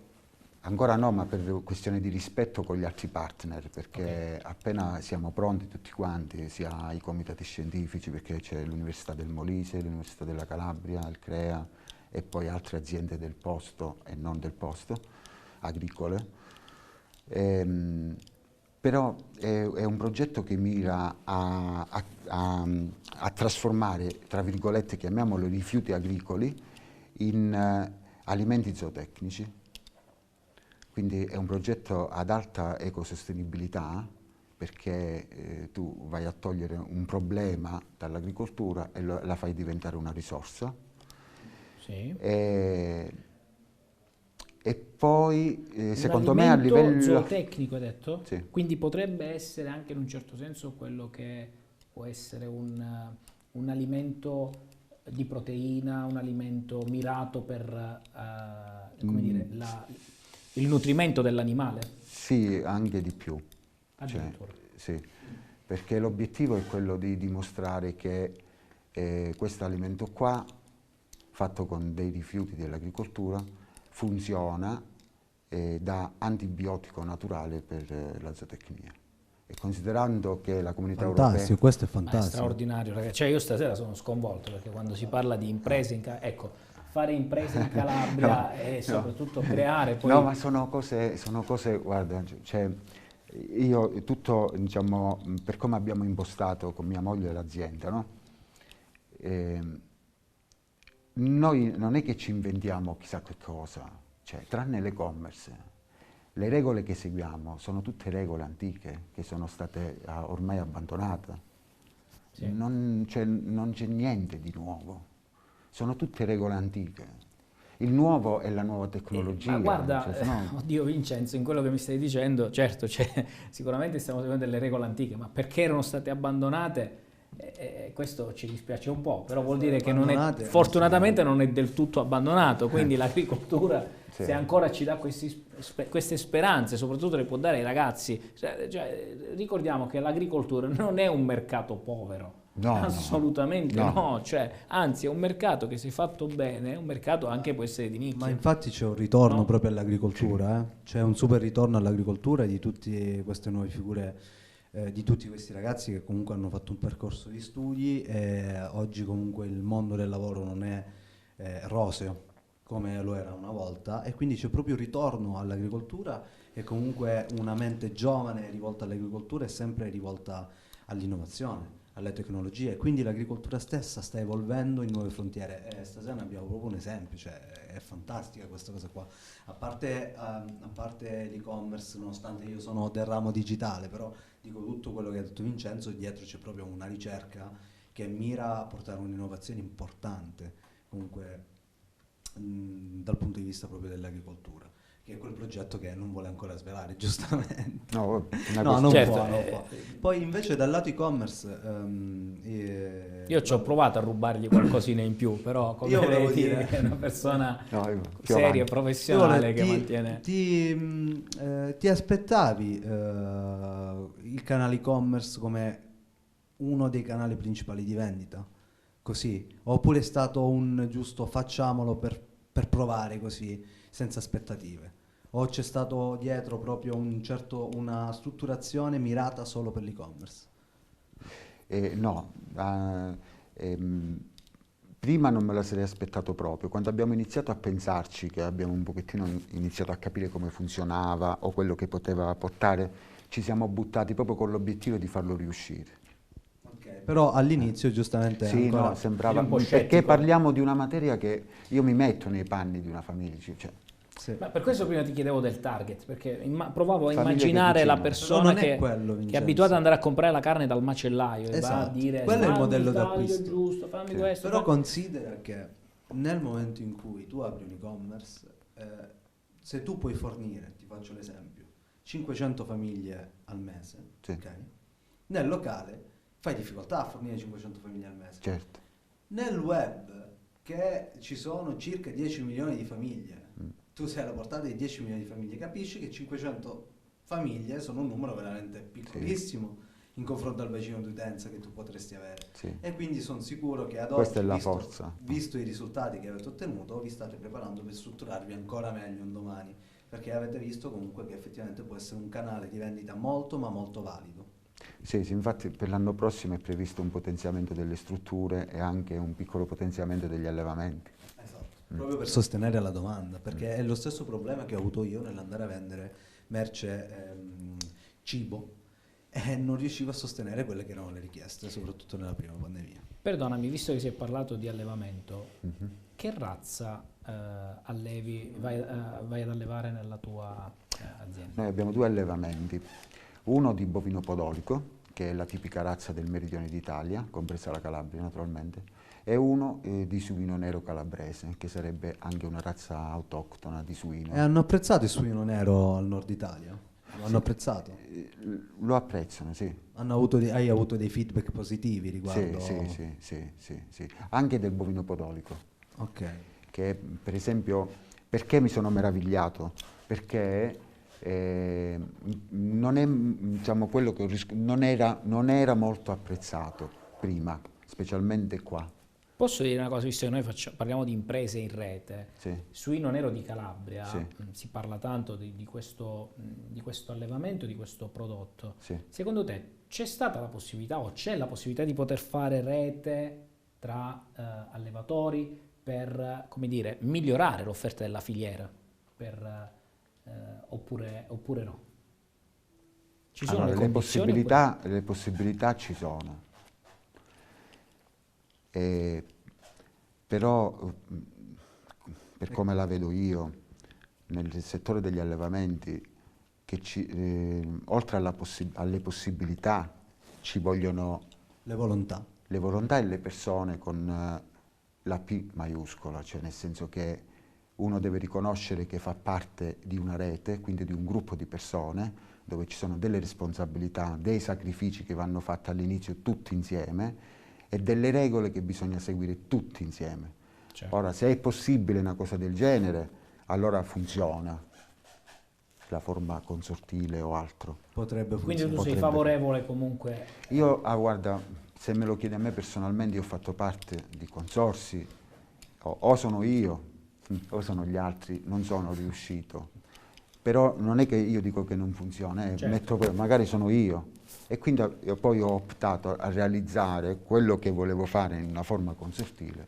Speaker 4: ancora no, ma per questione di rispetto con gli altri partner, perché appena siamo pronti tutti quanti, sia i comitati scientifici, perché c'è l'Università del Molise, l'Università della Calabria, il CREA e poi altre aziende del posto e non del posto, agricole. Però è un progetto che mira a trasformare, tra virgolette, chiamiamolo rifiuti agricoli, in alimenti zootecnici. Quindi è un progetto ad alta ecosostenibilità, perché tu vai a togliere un problema dall'agricoltura e la fai diventare una risorsa.
Speaker 1: Sì.
Speaker 4: E poi secondo me a
Speaker 1: alimento
Speaker 4: livello
Speaker 1: zootecnico, hai detto?
Speaker 4: Sì.
Speaker 1: Quindi potrebbe essere anche in un certo senso quello che può essere un alimento di proteina, un alimento mirato per come dire, il nutrimento dell'animale?
Speaker 4: Sì, anche di più.
Speaker 1: Addirittura.
Speaker 4: Sì, perché l'obiettivo è quello di dimostrare che questo alimento qua, fatto con dei rifiuti dell'agricoltura, funziona da antibiotico naturale per la zootecnia. E considerando che la comunità
Speaker 2: Fantastico, questo è
Speaker 1: Ma è
Speaker 2: fantastico.
Speaker 1: straordinario, ragazzi. Cioè, io stasera sono sconvolto, perché quando si parla di imprese ecco, fare imprese in Calabria e soprattutto creare poi...
Speaker 4: No, ma sono cose, guarda, cioè, io tutto, diciamo, per come abbiamo impostato con mia moglie l'azienda, no? Noi non è che ci inventiamo chissà che cosa, cioè, tranne l'e-commerce. Le regole che seguiamo sono tutte regole antiche, che sono state ormai abbandonate.
Speaker 1: Sì.
Speaker 4: Non c'è niente di nuovo, sono tutte regole antiche. Il nuovo è la nuova tecnologia.
Speaker 1: Ma guarda,
Speaker 4: cioè, sennò...
Speaker 1: oddio Vincenzo, in quello che mi stai dicendo, certo, sicuramente stiamo seguendo delle regole antiche, ma perché erano state abbandonate? Questo ci dispiace un po', però vuol dire che fortunatamente non è del tutto abbandonato, quindi l'agricoltura,
Speaker 4: sì,
Speaker 1: se ancora ci dà queste speranze, soprattutto le può dare ai ragazzi. Cioè, ricordiamo che l'agricoltura non è un mercato povero.
Speaker 4: No,
Speaker 1: assolutamente no. Cioè, anzi è un mercato che, se fatto bene, un mercato anche può essere di nicchia.
Speaker 2: Ma infatti c'è un ritorno proprio all'agricoltura, c'è un super ritorno all'agricoltura di tutte queste nuove figure, di tutti questi ragazzi che comunque hanno fatto un percorso di studi, e oggi comunque il mondo del lavoro non è roseo come lo era una volta, e quindi c'è proprio un ritorno all'agricoltura, e comunque una mente giovane rivolta all'agricoltura è sempre rivolta all'innovazione, alle tecnologie, quindi l'agricoltura stessa sta evolvendo in nuove frontiere. Stasera ne abbiamo proprio un esempio, cioè è fantastica questa cosa qua. A parte l'e-commerce, nonostante io sono del ramo digitale, però dico tutto quello che ha detto Vincenzo, dietro c'è proprio una ricerca che mira a portare un'innovazione importante, comunque dal punto di vista proprio dell'agricoltura, che è quel progetto che non vuole ancora svelare, giustamente.
Speaker 4: No,
Speaker 1: Certo.
Speaker 2: Non può. Poi invece dal lato e-commerce
Speaker 1: io ci ho provato a rubargli qualcosina in più, però come devo dire è una persona seria, professionale, che mantiene...
Speaker 2: Ti aspettavi il canale e-commerce come uno dei canali principali di vendita? Così? Oppure è stato un giusto facciamolo per provare così, senza aspettative? O c'è stato dietro proprio una strutturazione mirata solo per l'e-commerce?
Speaker 4: No, prima non me la sarei aspettato proprio. Quando abbiamo iniziato a pensarci, che abbiamo un pochettino iniziato a capire come funzionava o quello che poteva portare, ci siamo buttati proprio con l'obiettivo di farlo riuscire.
Speaker 2: Però all'inizio giustamente
Speaker 4: sì,
Speaker 2: ancora
Speaker 4: no, sembrava
Speaker 1: un po'
Speaker 4: perché
Speaker 1: scettico.
Speaker 4: parliamo di una materia che io mi metto nei panni di una famiglia, cioè,
Speaker 2: Sì.
Speaker 1: Ma per questo prima ti chiedevo del target, perché provavo a
Speaker 4: Famiglie che
Speaker 1: immaginare la
Speaker 4: cucinano.
Speaker 1: persona
Speaker 2: Però non è quello,
Speaker 1: che è
Speaker 2: Vincenzo.
Speaker 1: abituata ad andare a comprare la carne dal macellaio e va a
Speaker 2: Esatto.
Speaker 1: dire
Speaker 2: Quello è il
Speaker 1: fammi
Speaker 2: modello
Speaker 1: taglio
Speaker 2: d'acquisto.
Speaker 1: giusto, fammi
Speaker 4: Sì.
Speaker 1: questo.
Speaker 2: Però
Speaker 1: fammi-".
Speaker 2: considera che nel momento in cui tu apri un e-commerce, se tu puoi fornire, ti faccio l'esempio, 500 famiglie al mese,
Speaker 4: Sì.
Speaker 2: ok? Nel locale fai difficoltà a fornire 500 famiglie al mese.
Speaker 4: Certo.
Speaker 2: Nel web, che ci sono circa 10 milioni di famiglie, tu sei alla portata di 10 milioni di famiglie, capisci che 500 famiglie sono un numero veramente piccolissimo in confronto al bacino d'utenza che tu potresti avere.
Speaker 4: Sì.
Speaker 2: E quindi sono sicuro che ad
Speaker 4: Questa
Speaker 2: oggi,
Speaker 4: è la forza.
Speaker 2: visto i risultati che avete ottenuto, vi state preparando per strutturarvi ancora meglio un domani, perché avete visto comunque che effettivamente può essere un canale di vendita molto ma molto valido.
Speaker 4: Sì, sì, infatti per l'anno prossimo è previsto un potenziamento delle strutture e anche un piccolo potenziamento degli allevamenti.
Speaker 2: Esatto. Proprio per sostenere la domanda, perché è lo stesso problema che ho avuto io nell'andare a vendere merce, cibo, e non riuscivo a sostenere quelle che erano le richieste, soprattutto nella prima pandemia.
Speaker 1: Perdonami, visto che si è parlato di allevamento, che razza allevi, vai ad allevare nella tua azienda?
Speaker 4: Noi abbiamo 2 allevamenti, uno di bovino podolico, che è la tipica razza del meridione d'Italia, compresa la Calabria naturalmente, e uno di suino nero calabrese, che sarebbe anche una razza autoctona di suino.
Speaker 2: E hanno apprezzato il suino nero al nord Italia? Lo hanno apprezzato?
Speaker 4: Lo apprezzano, sì.
Speaker 2: Hai avuto dei feedback positivi riguardo?
Speaker 4: Sì. Anche del bovino podolico.
Speaker 2: Ok.
Speaker 4: Che per esempio, perché mi sono meravigliato? Perché non è, diciamo, quello che non era molto apprezzato prima, specialmente qua.
Speaker 1: Posso dire una cosa, visto che noi parliamo di imprese in rete,
Speaker 4: Sì.
Speaker 1: Suino Nero di Calabria,
Speaker 4: Sì.
Speaker 1: si parla tanto di questo allevamento, di questo prodotto.
Speaker 4: Sì.
Speaker 1: Secondo te c'è stata la possibilità o c'è la possibilità di poter fare rete tra allevatori per, come dire, migliorare l'offerta della filiera? Oppure no? Ci sono
Speaker 4: Allora,
Speaker 1: le condizioni oppure-
Speaker 4: le possibilità ci sono. Però, per come la vedo io, nel settore degli allevamenti, oltre alle possibilità ci vogliono
Speaker 2: Le volontà.
Speaker 4: le volontà e le persone con la P maiuscola, cioè nel senso che uno deve riconoscere che fa parte di una rete, quindi di un gruppo di persone, dove ci sono delle responsabilità, dei sacrifici che vanno fatti all'inizio tutti insieme e delle regole che bisogna seguire tutti insieme.
Speaker 1: Certo.
Speaker 4: Ora, se è possibile una cosa del genere, allora funziona la forma consortile o altro.
Speaker 2: Potrebbe
Speaker 1: Quindi
Speaker 2: funzionare.
Speaker 1: tu sei favorevole comunque?
Speaker 4: Io, guarda, se me lo chiede a me personalmente, io ho fatto parte di consorzi, o sono io o sono gli altri, non sono riuscito. Però non è che io dico che non funziona,
Speaker 1: Certo.
Speaker 4: magari sono io. E quindi io poi ho optato a realizzare quello che volevo fare in una forma consortile,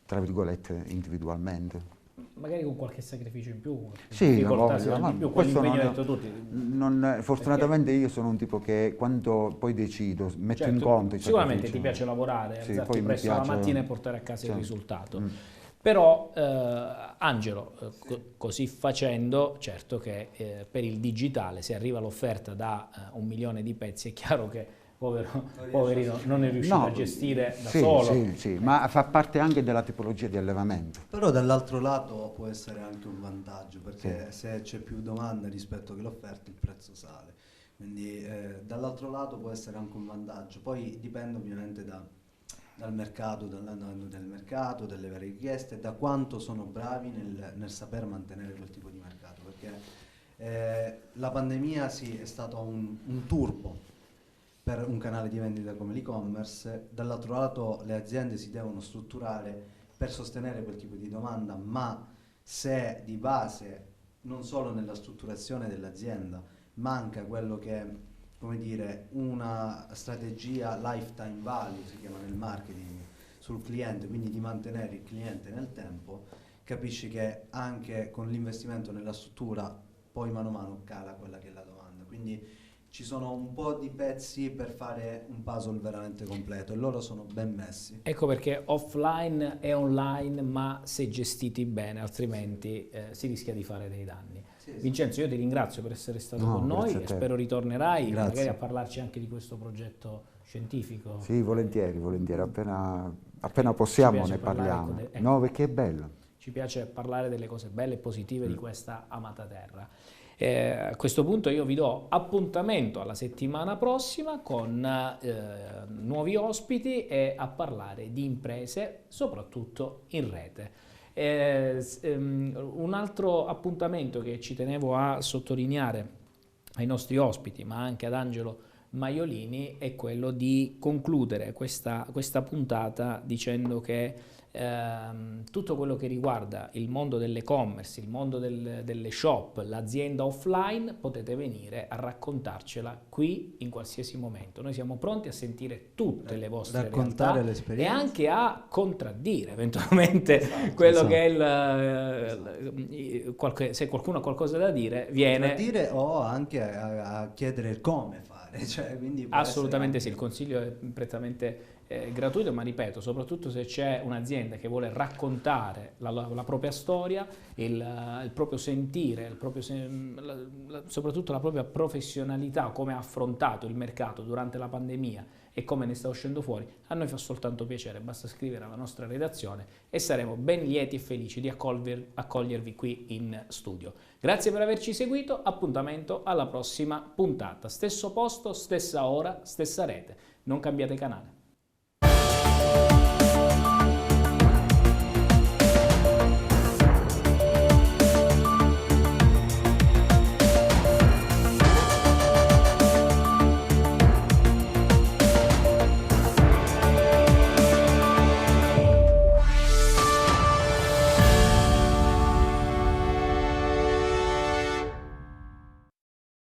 Speaker 4: tra virgolette, individualmente.
Speaker 1: Magari con qualche sacrificio in più, qualche
Speaker 4: Sì,
Speaker 1: difficoltà sicuramente in più,
Speaker 4: questo
Speaker 1: quell'impegno
Speaker 4: non,
Speaker 1: detto tutti.
Speaker 4: fortunatamente io sono un tipo che quando poi decido, metto in
Speaker 1: Certo,
Speaker 4: conto i
Speaker 1: sicuramente
Speaker 4: sacrifici.
Speaker 1: ti piace lavorare,
Speaker 4: Sì,
Speaker 1: alzarti
Speaker 4: poi mi
Speaker 1: presto la
Speaker 4: piace-
Speaker 1: mattina e portare a casa il
Speaker 4: sì.
Speaker 1: risultato. Però, Angelo, così facendo, certo che per il digitale, se arriva l'offerta da 1 milione di pezzi, è chiaro che poverino non è riuscito a gestire da solo.
Speaker 4: Sì, ma fa parte anche della tipologia di allevamento.
Speaker 2: Però dall'altro lato può essere anche un vantaggio, perché se c'è più domanda rispetto che l'offerta, il prezzo sale. Quindi dall'altro lato può essere anche un vantaggio. Poi dipende ovviamente dal mercato, dall'andamento del mercato, delle varie richieste, da quanto sono bravi nel saper mantenere quel tipo di mercato. Perché la pandemia sì, è stato un turbo per un canale di vendita come l'e-commerce. Dall'altro lato le aziende si devono strutturare per sostenere quel tipo di domanda, ma se di base, non solo nella strutturazione dell'azienda, manca quello che è, come dire, una strategia lifetime value, si chiama nel marketing, sul cliente, quindi di mantenere il cliente nel tempo, capisci che anche con l'investimento nella struttura poi mano a mano cala quella che è la domanda. Quindi ci sono un po' di pezzi per fare un puzzle veramente completo e loro sono ben messi.
Speaker 1: Ecco perché offline e online, ma se gestiti bene, altrimenti si rischia di fare dei danni.
Speaker 2: Sì.
Speaker 1: Vincenzo, io ti ringrazio per essere stato con noi e spero ritornerai magari a parlarci anche di questo progetto scientifico.
Speaker 4: Sì, volentieri, appena possiamo ne parliamo. No, perché è bello.
Speaker 1: Ci piace parlare delle cose belle e positive di questa amata terra. A questo punto io vi do appuntamento alla settimana prossima con nuovi ospiti e a parlare di imprese, soprattutto in rete. Un altro appuntamento che ci tenevo a sottolineare ai nostri ospiti, ma anche ad Angelo Maiolini, è quello di concludere questa puntata dicendo che tutto quello che riguarda il mondo dell'e-commerce, il mondo delle shop, l'azienda offline, potete venire a raccontarcela qui in qualsiasi momento. Noi siamo pronti a sentire tutte le vostre
Speaker 2: raccontare
Speaker 1: realtà e anche a contraddire eventualmente quello che è se qualcuno ha qualcosa da dire, viene
Speaker 2: o anche a chiedere il come fare. Cioè, quindi
Speaker 1: assolutamente sì, il consiglio è prettamente gratuito, ma ripeto, soprattutto se c'è un'azienda che vuole raccontare la propria storia, il proprio sentire, soprattutto la propria professionalità, come ha affrontato il mercato durante la pandemia e come ne sta uscendo fuori, a noi fa soltanto piacere, basta scrivere alla nostra redazione e saremo ben lieti e felici di accogliervi qui in studio. Grazie per averci seguito, appuntamento alla prossima puntata, stesso posto, stessa ora, stessa rete, non cambiate canale.